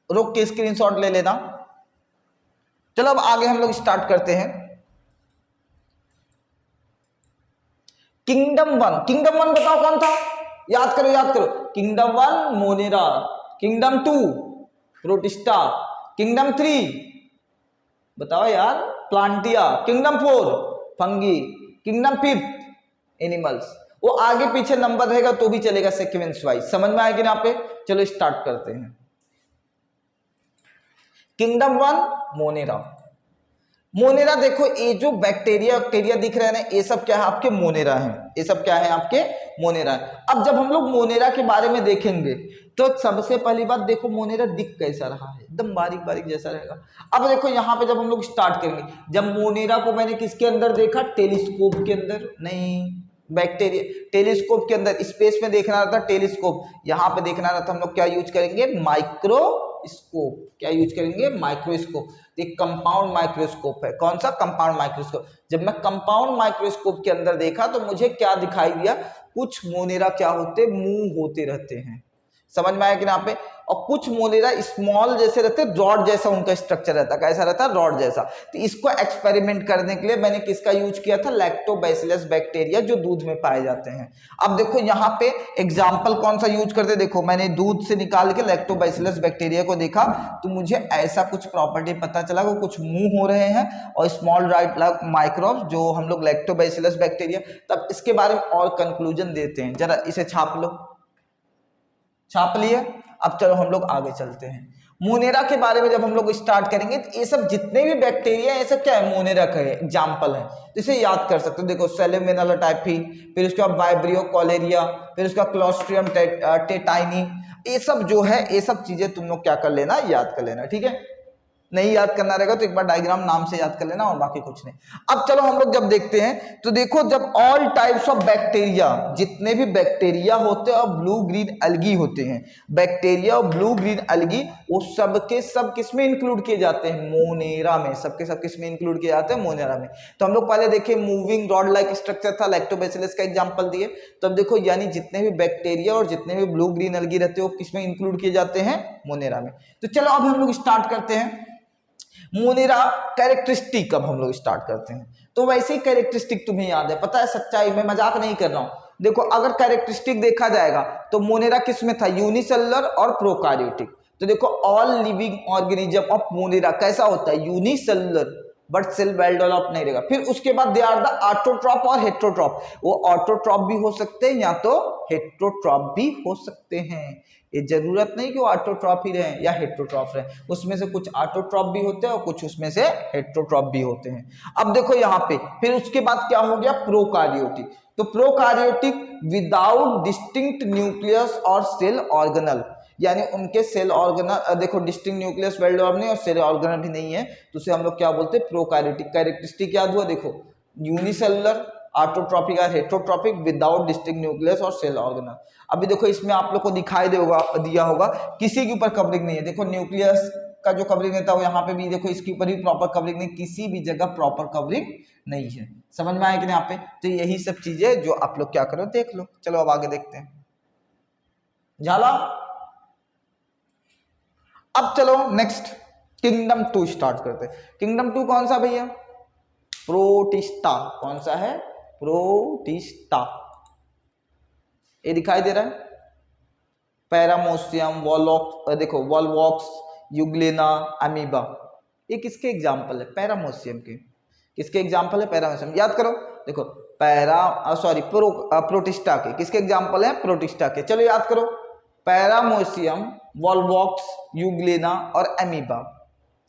रोक के स्क्रीनशॉट ले लेना। चलो अब आगे हम लोग स्टार्ट करते हैं। किंगडम वन बताओ कौन था, याद करो याद करो। Kingdom 1 Monera, kingdom 2 protista, kingdom 3 बताओ यार प्लांटिया, किंगडम 4 फंगी, किंगडम 5 एनिमल्स। वो आगे पीछे नंबर रहेगा तो भी चलेगा सीक्वेंस वाइज। समझ में आएगी ना आप पे? चलो स्टार्ट करते हैं। किंगडम 1 मोनेरा, मोनेरा देखो ये जो बैक्टीरिया दिख रहे हैं ना, ये सब क्या है आपके मोनेरा हैं, ये सब क्या है आपके मोनेरा है। अब जब हम लोग मोनेरा के बारे में देखेंगे तो सबसे पहली बात देखो मोनेरा दिख कैसा रहा है, एकदम बारीक बारीक जैसा रहेगा। अब देखो यहाँ पे जब हम लोग स्टार्ट करेंगे, जब मोनेरा को मैंने किसके अंदर देखा टेलीस्कोप के अंदर, नहीं बैक्टीरिया टेलीस्कोप के अंदर, स्पेस में देखना रहता टेलीस्कोप, यहाँ पे देखना रहता हम लोग क्या यूज करेंगे माइक्रोस्कोप, क्या यूज करेंगे माइक्रोस्कोप। एक कंपाउंड माइक्रोस्कोप है, कौन सा कंपाउंड माइक्रोस्कोप। जब मैं कंपाउंड माइक्रोस्कोप के अंदर देखा तो मुझे क्या दिखाई दिया, कुछ मोनेरा क्या होते मूव होते रहते हैं। समझ में आया कि ना पे? और कुछ मोनेरा स्मॉल जैसे रहते, रॉड जैसा उनका स्ट्रक्चर रहता, कैसा रहता रॉड जैसा। तो इसको एक्सपेरिमेंट करने के लिए मैंने किसका यूज किया था लैक्टोबैसिलस बैक्टीरिया जो दूध में पाए जाते हैं। अब देखो यहाँ पे एग्जाम्पल कौन सा यूज करते, देखो मैंने दूध से निकाल के लैक्टोबैसिलस बैक्टीरिया को देखा तो मुझे ऐसा कुछ प्रॉपर्टी पता चला वो कुछ मूव हो रहे हैं और स्मॉल राइट माइक्रोब्स जो हम लोग लैक्टोबैसिलस बैक्टीरिया। तब इसके बारे में और कंक्लूजन देते हैं, जरा इसे छाप लो, छाप लिए। अब चलो हम लोग आगे चलते हैं। मोनेरा के बारे में जब हम लोग स्टार्ट करेंगे तो ये सब जितने भी बैक्टीरिया ये सब क्या है मोनेरा का एग्जाम्पल है, इसे याद कर सकते हो। देखो सेलेमिनेला टाइफी, फिर उसके बाद वाइब्रियो कॉलेरिया, फिर उसका क्लोस्ट्रियम टेटाइनी, ये सब जो है ये सब चीजें तुम लोग क्या कर लेना याद कर लेना, ठीक है। नहीं याद करना रहेगा तो एक बार डायग्राम नाम से याद कर लेना और बाकी कुछ नहीं। अब चलो हम लोग जब देखते हैं तो देखो जब ऑल टाइप्स ऑफ बैक्टीरिया, जितने भी बैक्टीरिया होते हैं और ब्लू ग्रीन अलगी होते हैं, बैक्टीरिया और ब्लू ग्रीन अलगी वो सब के सब किस में इंक्लूड किए जाते हैं मोनेरा में, सबके सब किस में इंक्लूड किए जाते हैं मोनेरा में। तो हम लोग पहले देखे मूविंग रॉड लाइक स्ट्रक्चर था, लैक्टोबैसिलस का एग्जांपल दिए। तो अब देखो यानी जितने भी बैक्टीरिया और जितने भी ब्लू ग्रीन अलगी रहते हैं वो किस में इंक्लूड किए जाते हैं मोनेरा में। तो चलो अब हम लोग स्टार्ट करते हैं मोनेरा कैरेक्टरिस्टिक। अब हम लोग स्टार्ट करते हैं तो वैसे ही कैरेक्टरिस्टिक तुम्हें याद है, पता है सच्चाई में मजाक नहीं कर रहा हूं। देखो अगर कैरेक्टरिस्टिक देखा जाएगा तो मोनेरा किस में था यूनिसेलुलर और प्रोकार्योटिक। तो देखो all living organism of Monera कैसा होता है unicellular but cell well develop नहीं रहेगा। फिर उसके बाद दे आर द ऑटोट्रॉप और हेट्रोट्रॉप, वो ऑटोट्रॉप भी हो सकते हैं या तो हेट्रोट्रॉप भी हो सकते हैं। ये जरूरत नहीं कि वो ऑटोट्रॉप ही रहे या हेट्रोट्रॉप रहे, उसमें से कुछ ऑटोट्रॉप भी होते हैं और कुछ उसमें से हेट्रोट्रॉप भी होते हैं। अब देखो यहाँ पे फिर उसके बाद क्या हो गया प्रोकार्योटिक। तो प्रोकार्योटिक विदाउट डिस्टिंक्ट न्यूक्लियस और सेल ऑर्गेनल, यानी उनके सेल ऑर्गेनल देखो डिस्टिंक्ट न्यूक्लियस वेल डेवलप नहीं और सेल ऑर्गेनल भी नहीं है, तो उसे हम लोग क्या बोलते हैं प्रोकार्योटिक। कैरेक्टरिस्टिक याद हुआ, देखो यूनिसेलुलर ऑटोट्रॉपिक और हेट्रोट्रॉपिक विदाउट डिस्टिंक्ट न्यूक्लियस और सेल ऑर्गेनल। अभी देखो इसमें आप लोग को दिखाई दिया होगा किसी के ऊपर कवरिंग नहीं है, देखो न्यूक्लियस का जो कवरिंग रहता है वो यहाँ पे भी देखो इसके ऊपर भी प्रॉपर कवरिंग नहीं, किसी भी जगह प्रॉपर कवरिंग नहीं है। समझ में आया कि नहीं यहाँ पे? तो यही सब चीजें जो आप लोग क्या करो देख लो। चलो अब आगे देखते हैं झाला। अब चलो नेक्स्ट किंगडम 2 स्टार्ट करते हैं। किंगडम 2 कौन सा भैया? प्रोटिस्टा। कौन सा है? प्रोटिस्टा। ये दिखाई दे रहा है पैरामोसियम, वॉलवॉक्स, देखो वॉलवॉक्स, यूग्लेना, अमीबा, ये किसके एग्जाम्पल है? पैरामोसियम के। किसके एग्जाम्पल है? पैरामोसियम। याद करो देखो प्रोटिस्टा के। किसके एग्जाम्पल है? प्रोटिस्टा के। चलो याद करो पैरामोसियम, वॉलवॉक्स, यूग्लेना और अमीबा।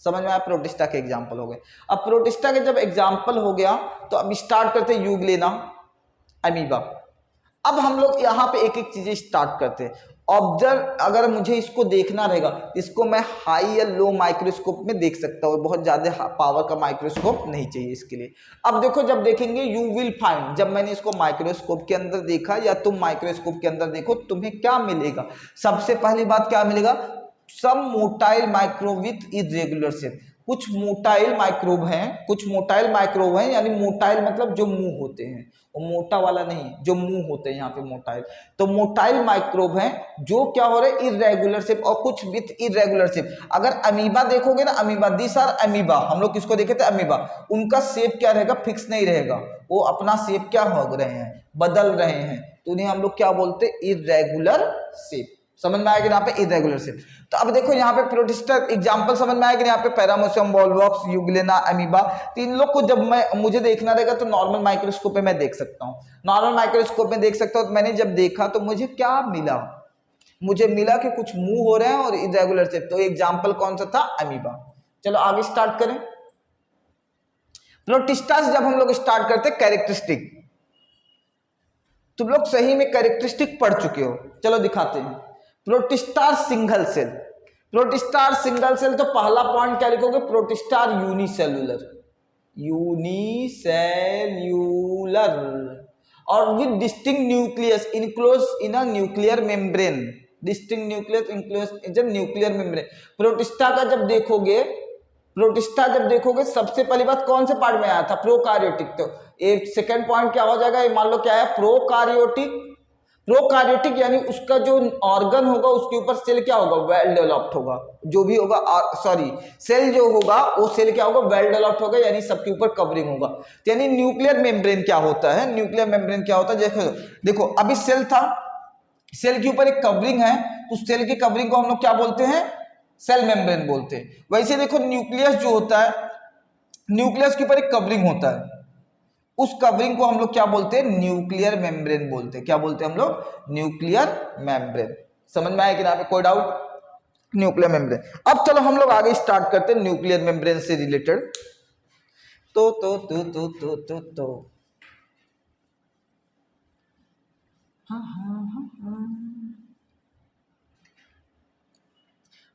समझ में आया? प्रोटिस्टा के एग्जाम्पल हो गए। अब प्रोटिस्टा के जब एग्जाम्पल हो गया तो अब स्टार्ट करते हैं यूग्लेना, अमीबा। अब हम लोग यहाँ पे एक एक चीजें स्टार्ट करते हैं। ऑब्जर्व, अगर मुझे इसको देखना रहेगा, इसको मैं हाई या लो माइक्रोस्कोप में देख सकता हूँ, बहुत ज्यादा पावर का माइक्रोस्कोप नहीं चाहिए इसके लिए। अब देखो, जब देखेंगे यू विल फाइंड, जब मैंने इसको माइक्रोस्कोप के अंदर देखा या तुम माइक्रोस्कोप के अंदर देखो, तुम्हें क्या मिलेगा? सबसे पहली बात क्या मिलेगा? Some motile microbe with irregular shape. कुछ मोटाइल माइक्रोब हैं, कुछ मोटाइल माइक्रोब हैं, यानी मोटाइल मतलब जो मुंह होते हैं, वो मोटा वाला नहीं, जो मुंह होते हैं यहाँ पे मोटाइल। तो मोटाइल माइक्रोब हैं जो क्या हो रहे हैं? इरेगुलर शेप, और कुछ विथ इरेगुलर शेप। अगर अमीबा देखोगे ना, अमीबा, दिस आर अमीबा, हम लोग किसको देखे थे? अमीबा। उनका शेप क्या रहेगा? फिक्स नहीं रहेगा, वो अपना शेप क्या हो रहे हैं? बदल रहे हैं, तो उन्हें हम लोग क्या बोलते हैं? Irregular shape. समझ में आएगा यहाँ पे? Irregular shape. तो अब देखो यहाँ पे प्रोटिस्टा एग्जांपल समझ में आएगा यहाँ पे? पैरामोसियम, वॉलवॉक्स, यूग्लेना, अमीबा। तीन लोग को जब मुझे देखना रहेगा तो नॉर्मल माइक्रोस्कोप में मैं देख सकता हूँ, नॉर्मल माइक्रोस्कोप में देख सकता हूँ। तो मैंने जब देखा तो मुझे क्या मिला? मुझे मिला कि कुछ मुंह हो रहे हैं और इरेगुलर शेप। तो एग्जाम्पल कौन सा था? अमीबा। चलो आगे स्टार्ट करें। प्रोटिस्टा जब हम लोग स्टार्ट करते कैरेक्टरिस्टिक, तुम लोग सही में कैरेक्टरिस्टिक पढ़ चुके हो, चलो दिखाते हैं। प्रोटिस्टार सिंगल सेल, प्रोटिस्टार सिंगल सेल, तो पहला पॉइंट क्या लिखोगे? प्रोटिस्टार यूनिसेलुलर, यूनिसेल्यूलर, और with distinct nucleus enclose in a nuclear membrane, distinct nucleus enclose in nuclear membrane. Protista का जब देखोगे, प्रोटिस्टा जब देखोगे, सबसे पहली बात कौन से पार्ट में आया था? प्रोकार्योटिक। तो एक सेकंड पॉइंट क्या हो जाएगा? मान लो क्या है? प्रोकार्योटिक। प्रोकार्योटिक यानी उसका जो ऑर्गन होगा उसके ऊपर सेल क्या होगा? वेल डेवलप्ड होगा, जो भी होगा, सॉरी, सेल जो होगा वो सेल क्या होगा? वेल डेवलप्ड होगा, यानी सबके ऊपर कवरिंग होगा। यानी न्यूक्लियर मेम्ब्रेन क्या होता है? न्यूक्लियर मेम्ब्रेन क्या होता है? देखो अभी सेल था, सेल के ऊपर एक कवरिंग है, तो सेल की कवरिंग को हम लोग क्या बोलते हैं? सेल मेम्ब्रेन बोलते हैं। वैसे देखो न्यूक्लियस जो होता है, न्यूक्लियस के ऊपर एक कवरिंग होता है, उस कवरिंग को हम लोग क्या बोलते हैं? न्यूक्लियर मेम्ब्रेन बोलते हैं। क्या बोलते हैं हम लोग? Nuclear membrane. समझ में आया कि यहाँ पे कोई डाउट? Nuclear membrane. अब चलो हम लोग आगे स्टार्ट करते हैं न्यूक्लियर मेम्ब्रेन से रिलेटेड। तो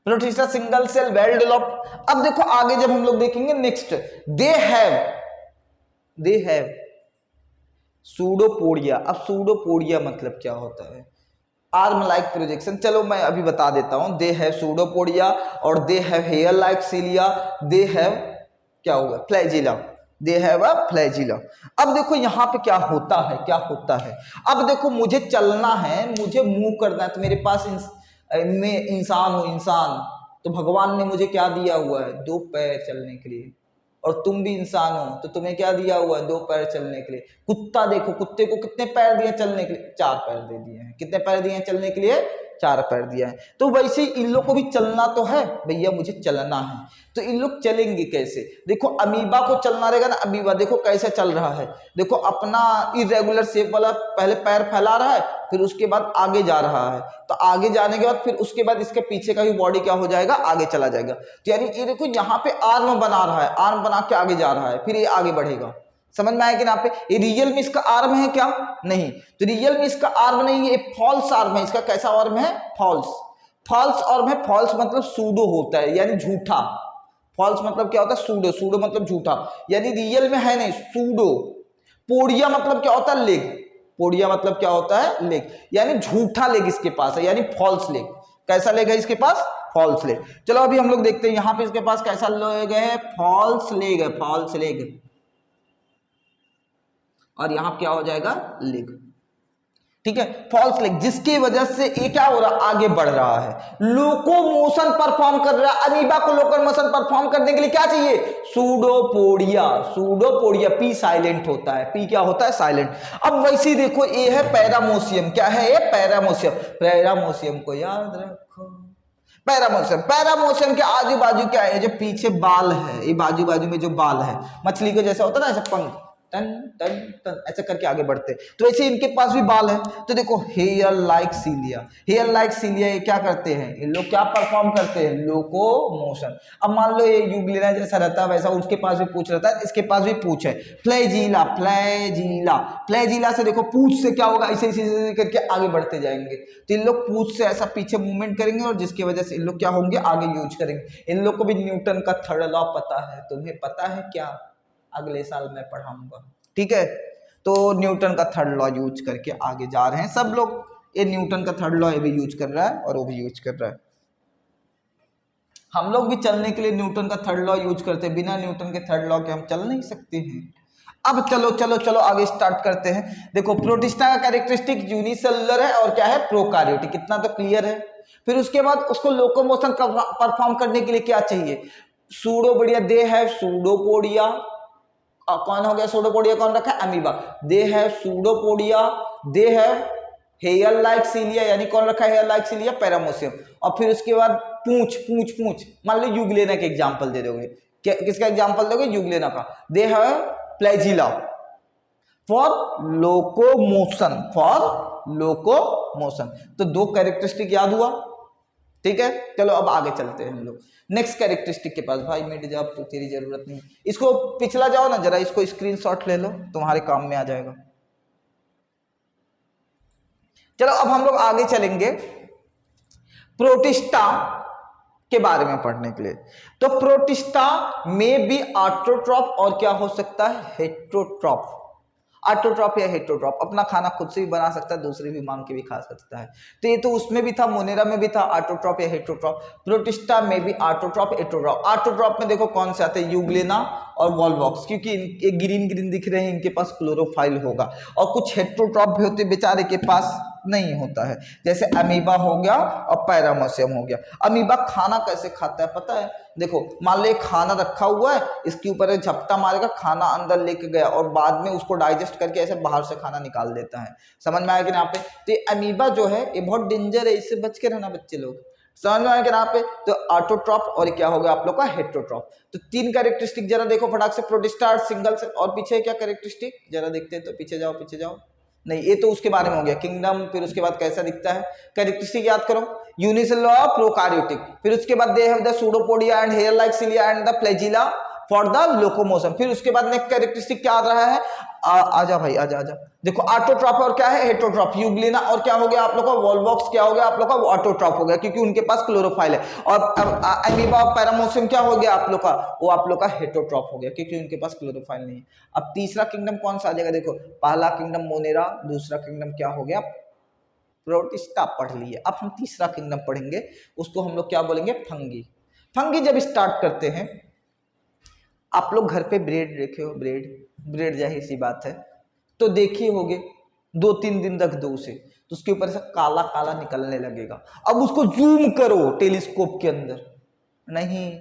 Protista single cell well developed. अब देखो आगे जब हम लोग देखेंगे नेक्स्ट, दे हैव सूडोपोडिया। अब सूडोपोडिया मतलब क्या होता है? Arm like projection. चलो मैं अभी बता देता हूं। दे हैव सूडोपोडिया और they have hair like cilia, they have क्या होगा? Flagella, they have a flagella. अब देखो यहाँ पे क्या होता है, क्या होता है? अब देखो मुझे चलना है, मुझे मूव करना है, तो मेरे पास मैं इंसान हूं, इंसान, तो भगवान ने मुझे क्या दिया हुआ है? 2 पैर चलने के लिए। और तुम भी इंसान हो, तो तुम्हें क्या दिया हुआ है? 2 पैर चलने के लिए। कुत्ता देखो, कुत्ते को कितने पैर दिए चलने के लिए? 4 पैर दे दिए हैं। कितने पैर दिए हैं चलने के लिए? 4 पैर दिया है। तो वैसे इन लोग को भी चलना तो है, भैया मुझे चलना है, तो इन लोग चलेंगे कैसे? देखो अमीबा को चलना रहेगा ना, अमीबा देखो कैसे चल रहा है, देखो अपना इरेगुलर शेप वाला पहले पैर फैला रहा है, फिर उसके बाद आगे जा रहा है, तो आगे जाने के बाद फिर उसके बाद इसके पीछे का भी बॉडी क्या हो जाएगा? आगे चला जाएगा। तो यानी ये देखो यहाँ पे आर्म बना रहा है, आर्म बना के आगे जा रहा है, फिर ये आगे बढ़ेगा। समझ में आया कि यहाँ पे? ये रियल में इसका आर्म है क्या? नहीं, तो रियल में इसका आर्म नहीं है, ये फॉल्स आर्म है। इसका कैसा आर्म है? फॉल्स, फॉल्स आर्म है। फॉल्स मतलब सूडो होता है, यानी झूठा। फॉल्स मतलब क्या होता है? सूडो, सूडो मतलब झूठा, यानी रियल में है नहीं, सूडो। पोडिया मतलब क्या होता है? लेग, पोडिया मतलब क्या होता है? लेग, यानी झूठा लेग इसके पास है, यानी फॉल्स लेग। कैसा लेग है इसके पास? False leg. चलो अभी हम लोग देखते हैं यहाँ पे इसके पास कैसा लेग है? फॉल्स लेग है, फॉल्स लेग। और यहां क्या हो जाएगा? लेग, ठीक है, फॉल्स लेग, जिसकी वजह से ये क्या हो रहा है? आगे बढ़ रहा है, लोकोमोशन परफॉर्म कर रहा है। अमीबा को लोकोमोशन परफॉर्म करने के लिए क्या चाहिए? Pseudopodia, pseudopodia. पी साइलेंट होता है, पी क्या होता है? साइलेंट। अब वैसे देखो ये है पैरामोसियम। क्या है ये? पैरामोसियम। पैरामोसियम को याद रखो, पैरामोसियम। पैरामोसियम के आजू बाजू क्या है? जो पीछे बाल है, ये बाजू बाजू में जो बाल है, मछली को जैसा होता है ना ऐसा पंख, टन टन टन ऐसा करके आगे बढ़ते हैं। तो ऐसे इनके पास भी बाल है। तो देखो हेयर लाइक सीलिया, हेयर लाइक सीलिया ये क्या करते हैं, ये लोग क्या परफॉर्म करते हैं, लोकोमोशन। अब मान लो ये यूग्लिना जैसा रहता है वैसा उसके पास भी पूछ रहता है, इसके पास भी पूछ है। फ्लैजीला, फ्लैजीला, फ्लैजीला से देखो पूछ से क्या होगा, ऐसे ऐसे करके आगे बढ़ते जाएंगे। तो इन लोग पूछ से ऐसा पीछे मूवमेंट करेंगे और जिसकी वजह से इन लोग क्या होंगे, आगे यूज करेंगे। इन लोग को भी न्यूटन का थर्ड लॉ पता है, तुम्हें पता है क्या, अगले साल मैं पढ़ाऊंगा, ठीक है। तो न्यूटन का थर्ड लॉ यूज करके आगे जा रहे हैं सब लोग। ये न्यूटन का थर्ड लॉ ये भी यूज कर रहा है और वो भी यूज कर रहा है। हम लोग भी चलने के लिए न्यूटन का थर्ड लॉ यूज करते हैं, बिना न्यूटन के थर्ड लॉ के हम चल नहीं सकते हैं। अब चलो चलो चलो आगे स्टार्ट करते हैं। देखो प्रोटिस्टा का कैरेक्टरिस्टिक यूनिसेलुलर है और क्या है, प्रोकार्योटिक, कितना तो क्लियर है। फिर उसके बाद उसको लोकोमोशन परफॉर्म करने के लिए क्या चाहिए, सूडोपोडिया, दे हैव सूडोपोडिया। कौन हो गया सूडोपोडिया, कौन रखा है, amoeba. They have pseudopodia, they have hair like cilia, यानी कौन रखा है हेयर लाइक सीलिया, पैरामोसियम। और फिर उसके बाद पूंछ पूंछ पूंछ, मान लो यूग्लेना के एग्जांपल दे दोगे, किसका एग्जांपल दोगे, यूग्लेना का। They have flagella for locomotion, for locomotion. तो दो कैरेक्टरिस्टिक याद हुआ, ठीक है। चलो अब आगे चलते हैं हम लोग नेक्स्ट कैरेक्टरिस्टिक के पास। भाई मिट जा, तो तेरी जरूरत नहीं, इसको पिछला जाओ ना जरा, इसको स्क्रीनशॉट ले लो, तुम्हारे काम में आ जाएगा। चलो अब हम लोग आगे चलेंगे प्रोटिस्टा के बारे में पढ़ने के लिए। तो प्रोटिस्टा में भी ऑटोट्रॉफ और क्या हो सकता है, हेटेरोट्रॉफ। ऑटोट्रॉफ या हेटेरोट्रॉफ, अपना खाना खुद से भी बना सकता है, दूसरे भी मांग के भी खा सकता है। तो ये तो उसमें भी था, मोनेरा में भी था, ऑटोट्रॉफ या हेटेरोट्रॉफ। प्रोटिस्टा में भी ऑटोट्रॉफ, हेटेरोट्रॉफ। ऑटोट्रॉफ में देखो कौन से आते हैं, यूग्लेना और वॉलवॉक्स, क्योंकि ये ग्रीन ग्रीन दिख रहे हैं, इनके पास क्लोरोफाइल होगा। और कुछ हेटेरोट्रॉफ भी होते बेचारे के पास नहीं होता है, जैसे अमीबा हो गया और पैरामोसियम हो गया। अमीबा खाना कैसे खाता है पता है, देखो मान लो खाना रखा हुआ है, इसके ऊपर झपटा मारेगा, खाना अंदर लेके गया और बाद में उसको डाइजेस्ट करके ऐसे बाहर से खाना निकाल देता है। समझ में आया कि यहाँ पे, तो ये अमीबा जो है ये बहुत डेंजर है, इससे बच के रहना बच्चे लोग, समझ में आया कि यहाँ पे। तो ऑटोट्रॉफ और क्या हो गया आप लोग का, हेटेरोट्रॉफ। तो तीन कैरेक्टरिस्टिक जरा देखो फटाक से, प्रोटिस्टा, सिंगल सेल, और पीछे क्या कैरेक्टरिस्टिक जरा देखते हैं, तो पीछे जाओ पीछे जाओ, नहीं ये तो उसके बारे में हो गया किंगडम। फिर उसके बाद कैसा दिखता है, कैरेक्टरिस्टिक याद करो, यूनिसेलुलर प्रोकार्योटिक। फिर उसके बाद they have the pseudopodia and hair like cilia and the flagella for the locomotion. फिर उसके बाद नेक्स्ट कैरेक्टरिस्टिक क्या आ रहा है, आजा भाई आजा आजा, देखो ऑटोट्रॉफ और क्या है, हेटेरोट्रॉफ। यूग्लिना और क्या हो गया आप लोग का, वॉलवॉक्स क्या हो गया आप लोग का, ऑटोट्रॉफ हो गया, क्योंकि उनके पास क्लोरोफाइल है। और अमीबा पैरामोसियम क्या हो गया आप लोग का, वो आप लोग का हेटेरोट्रॉफ हो गया, क्योंकि उनके पास क्लोरोफाइल नहीं है। अब तीसरा किंगडम कौन सा आ जाएगा, देखो पहला किंगडम मोनेरा, दूसरा किंगडम क्या हो गया, प्रोटिस्टा पढ़ लिए। अब हम तीसरा किंगडम पढ़ेंगे, उसको हम लोग क्या बोलेंगे, फंगी। फंगी जब स्टार्ट करते हैं, आप लोग घर पे ब्रेड देखे हो, ब्रेड ब्रेड जाहिर सी बात है, तो देखे होगे 2-3 दिन रख दो उसे, तो उसके ऊपर से काला काला निकलने लगेगा। अब उसको जूम करो टेलीस्कोप के अंदर, नहीं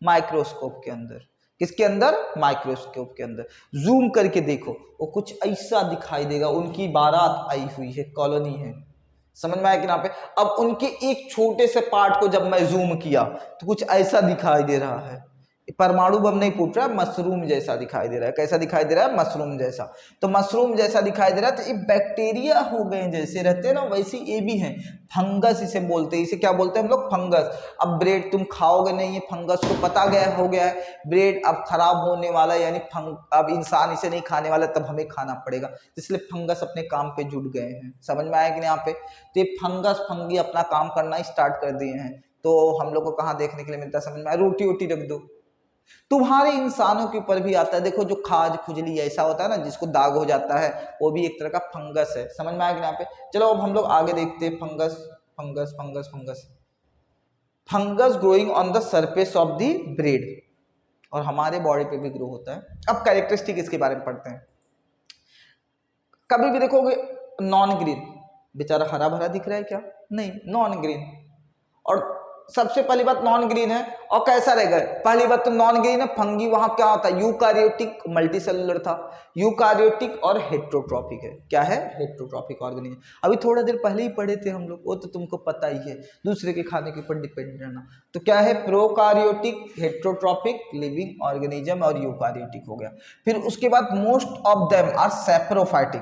माइक्रोस्कोप के अंदर, किसके अंदर, माइक्रोस्कोप के अंदर जूम करके देखो, वो कुछ ऐसा दिखाई देगा, उनकी बारात आई हुई है, कॉलोनी है। समझ में आया कि यहाँ पे, अब उनके एक छोटे से पार्ट को जब मैं जूम किया तो कुछ ऐसा दिखाई दे रहा है, परमाणु बम नहीं फूट रहा है, मशरूम जैसा दिखाई दे रहा है। कैसा दिखाई दे रहा है, मशरूम जैसा। तो मशरूम जैसा दिखाई दे रहा है, तो ये बैक्टीरिया हो गए, जैसे रहते हैं ना वैसे ये भी हैं, फंगस इसे बोलते हैं। इसे क्या बोलते हैं हम लोग, फंगस। अब ब्रेड तुम खाओगे नहीं, ये फंगस को पता गया हो गया है, ब्रेड अब खराब होने वाला है, यानी अब इंसान इसे नहीं खाने वाला, तब हमें खाना पड़ेगा, इसलिए फंगस अपने काम पे जुट गए हैं। समझ में आया कि यहाँ पे, तो ये फंगस फंगी अपना काम करना स्टार्ट कर दिए हैं। तो हम लोग को कहाँ देखने के लिए मिलता है, समझ में आया, रोटी वोटी रख दो, तुम्हारे इंसानों के ऊपर भी आता है। देखो जो खाज खुजली ऐसा होता है ना, जिसको दाग हो जाता है, वो भी एक तरह का फंगस है। समझ में आया कि यहाँ पे। चलो अब हम लोग आगे देखते हैं, fungus fungus fungus fungus fungus growing on the surface of the bread, और हमारे बॉडी पे भी ग्रो होता है। अब कैरेक्टरिस्टिक इसके बारे में पढ़ते हैं। कभी भी देखोगे नॉन ग्रीन, बेचारा हरा भरा दिख रहा है क्या, नहीं नॉन ग्रीन। और सबसे पहली बात नॉन ग्रीन है, और कैसा रहेगा, पहली बात तो नॉन ग्रीन है, फंगी वहां क्या होता है, यूकारियोटिक मल्टीसेलुलर था, यूकारियोटिक और हेट्रोट्रॉपिक है, क्या है, हेट्रोट्रॉपिक ऑर्गेनिज्म। अभी थोड़ा देर पहले ही पढ़े थे हम लोग, वो तो तुमको पता ही है, दूसरे के खाने के ऊपर डिपेंड रहना। तो क्या है, प्रोकारियोटिक, हेट्रोट्रॉपिक, लिविंग ऑर्गेनिज्म, और यूकारियोटिक हो गया। फिर उसके बाद most of them are saprophytic,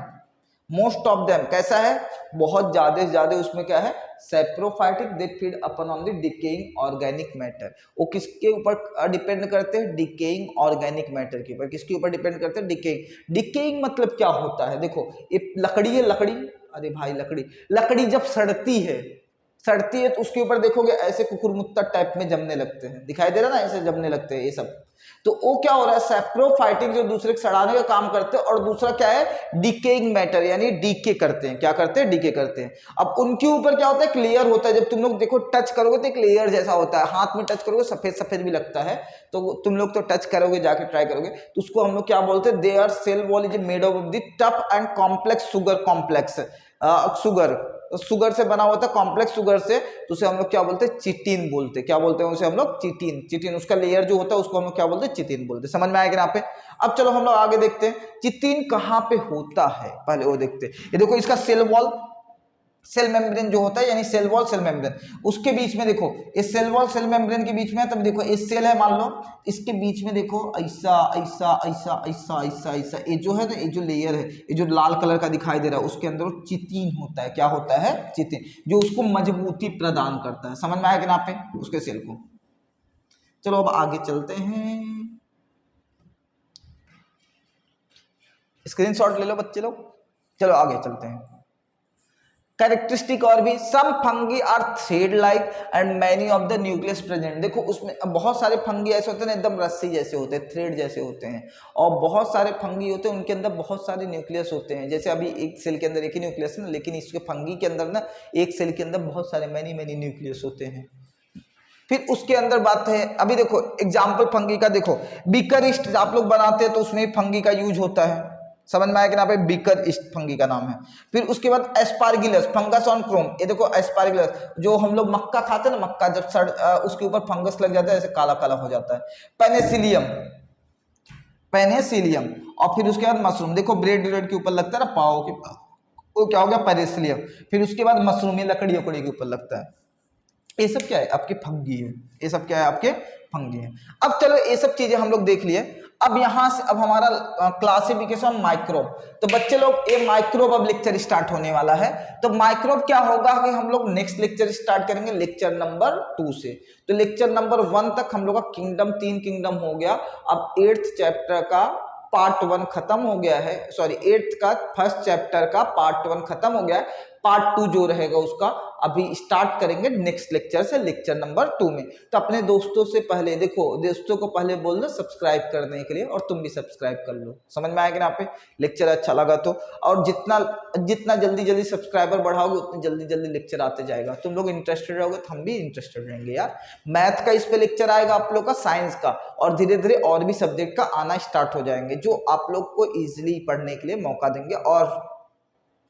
most of them कैसा है, बहुत ज्यादा से ज्यादा उसमें क्या है, saprophytic, they feed upon on the decaying organic matter. वो किसके ऊपर डिपेंड करते हैं, डिकेइंग ऑर्गेनिक मैटर के ऊपर। किसके ऊपर डिपेंड करते हैं, डिकेइंग। डिकेइंग मतलब क्या होता है, देखो ये लकड़ी है, लकड़ी, अरे भाई लकड़ी, लकड़ी जब सड़ती है तो उसके ऊपर देखोगे ऐसे कुकुरमुत्ता टाइप में जमने लगते हैं, दिखाई दे रहा ना, ऐसे जमने लगते हैं ये सब। तो वो क्या हो रहा है, सैप्रोफाइटिक, जो दूसरे को सड़ाने का काम करते हैं, और दूसरा क्या है, डिकेइंग मैटर, यानी डीके करते हैं, क्या करते हैं, डीके करते हैं। अब उनके ऊपर क्या होता है, एक लेयर होता है, जब तुम लोग देखो टच करोगे तो एक लेयर जैसा होता है, हाथ में टच करोगे सफेद सफेद भी लगता है, तो तुम लोग तो टच करोगे, जाके ट्राई करोगे, तो उसको हम लोग क्या बोलते हैं, they are cell wall is made of the tough and complex sugar complex, sugar से बना हुआ था, कॉम्प्लेक्स सुगर से, तो उसे हम लोग क्या बोलते हैं, चिटिन बोलते हैं, क्या बोलते हैं उसे हम लोग, चिटिन, चिटिन, उसका लेयर जो होता है उसको हम लोग क्या बोलते हैं, चिटिन बोलते हैं। समझ में आएगा यहाँ पे। अब चलो हम लोग आगे देखते हैं चिटिन कहाँ पे होता है, पहले वो देखते हैं। ये देखो इसका सेल वॉल, सेल मेम्ब्रेन जो होता है, यानी सेल वॉल सेल मेम्ब्रेन, उसके बीच में देखो, इस सेल वॉल सेल मेम्ब्रेन के बीच में, तब देखो इस सेल है मान लो, इसके बीच में देखो ऐसा ऐसा ऐसा ऐसा ऐसा ऐसा, ये जो है ना, ये जो लेयर है, ये जो लाल कलर का दिखाई दे रहा है, उसके अंदर चिटिन होता है, क्या होता है, चिटिन, जो उसको मजबूती प्रदान करता है। समझ में आया कि ना पे उसके सेल को। चलो अब आगे चलते हैं, स्क्रीनशॉट ले लो बच्चे लोग। चलो आगे चलते हैं। कैरेक्टरिस्टिक और भी, some fungi are thread like and many of the nucleus present. देखो उसमें बहुत सारे फंगी ऐसे होते हैं एकदम रस्सी जैसे होते हैं, थ्रेड जैसे होते हैं, और बहुत सारे फंगी होते हैं उनके अंदर बहुत सारे न्यूक्लियस होते हैं। जैसे अभी एक सेल के अंदर एक ही न्यूक्लियस है, लेकिन इसके फंगी के अंदर ना एक सेल के अंदर बहुत सारे मैनी मैनी न्यूक्लियस होते हैं। फिर उसके अंदर बात है, अभी देखो एग्जाम्पल फंगी का देखो, बीकर ईस्ट आप लोग बनाते हैं तो उसमें फंगी का यूज होता है। समझ में आया कि ना पे, बीकर ईस्ट फंगी का नाम है। फिर उसके बाद एस्पारगिलस, फंगस ऑन क्रोम, ये देखो एस्पारगिलस, जो हम लोग मक्का खाते हैं ना, मक्का जब उसके ऊपर फंगस लग जाता है, ऐसे काला काला हो जाता है। पेनिसिलियम, पेनिसिलियम, और फिर उसके बाद मशरूम, देखो ब्रेड ब्रेड के ऊपर लगता है ना, पाव के, वो क्या हो गया, पेनिसिलियम। फिर उसके बाद मशरूम, ये लकड़ी उकड़ी के ऊपर लगता है। ये सब क्या है, आपके फंगी है, ये सब क्या है, आपके फंगी है। अब चलो ये सब चीजें हम लोग देख लिए। अब यहां से अब हमारा क्लासिफिकेशन माइक्रोब। तो बच्चे लोग ये माइक्रोब अब लेक्चर स्टार्ट होने वाला है। तो माइक्रोब क्या होगा कि हम लोग नेक्स्ट लेक्चर स्टार्ट करेंगे लेक्चर नंबर 2 से। तो लेक्चर नंबर 1 तक हम लोग का किंगडम, 3 किंगडम हो गया। अब 8th चैप्टर का पार्ट 1 खत्म हो गया है, सॉरी 8th का फर्स्ट चैप्टर का पार्ट 1 खत्म हो गया है। पार्ट 2 जो रहेगा उसका अभी स्टार्ट करेंगे नेक्स्ट लेक्चर से, लेक्चर नंबर 2 में। तो अपने दोस्तों से पहले देखो, दोस्तों को पहले बोल दो सब्सक्राइब करने के लिए, और तुम भी सब्सक्राइब कर लो। समझ में आएगा ना पे, लेक्चर अच्छा लगा तो। और जितना जितना जल्दी जल्दी सब्सक्राइबर बढ़ाओगे उतनी जल्दी जल्दी लेक्चर आते जाएगा। तुम लोग इंटरेस्टेड रहोगे तो हम भी इंटरेस्टेड रहेंगे यार। मैथ का इस पे लेक्चर आएगा आप लोग का, साइंस का, और धीरे धीरे और भी सब्जेक्ट का आना स्टार्ट हो जाएंगे, जो आप लोग को इजिली पढ़ने के लिए मौका देंगे। और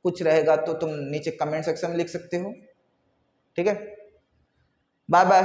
कुछ रहेगा तो तुम नीचे कमेंट सेक्शन में लिख सकते हो। ठीक है, बाय बाय।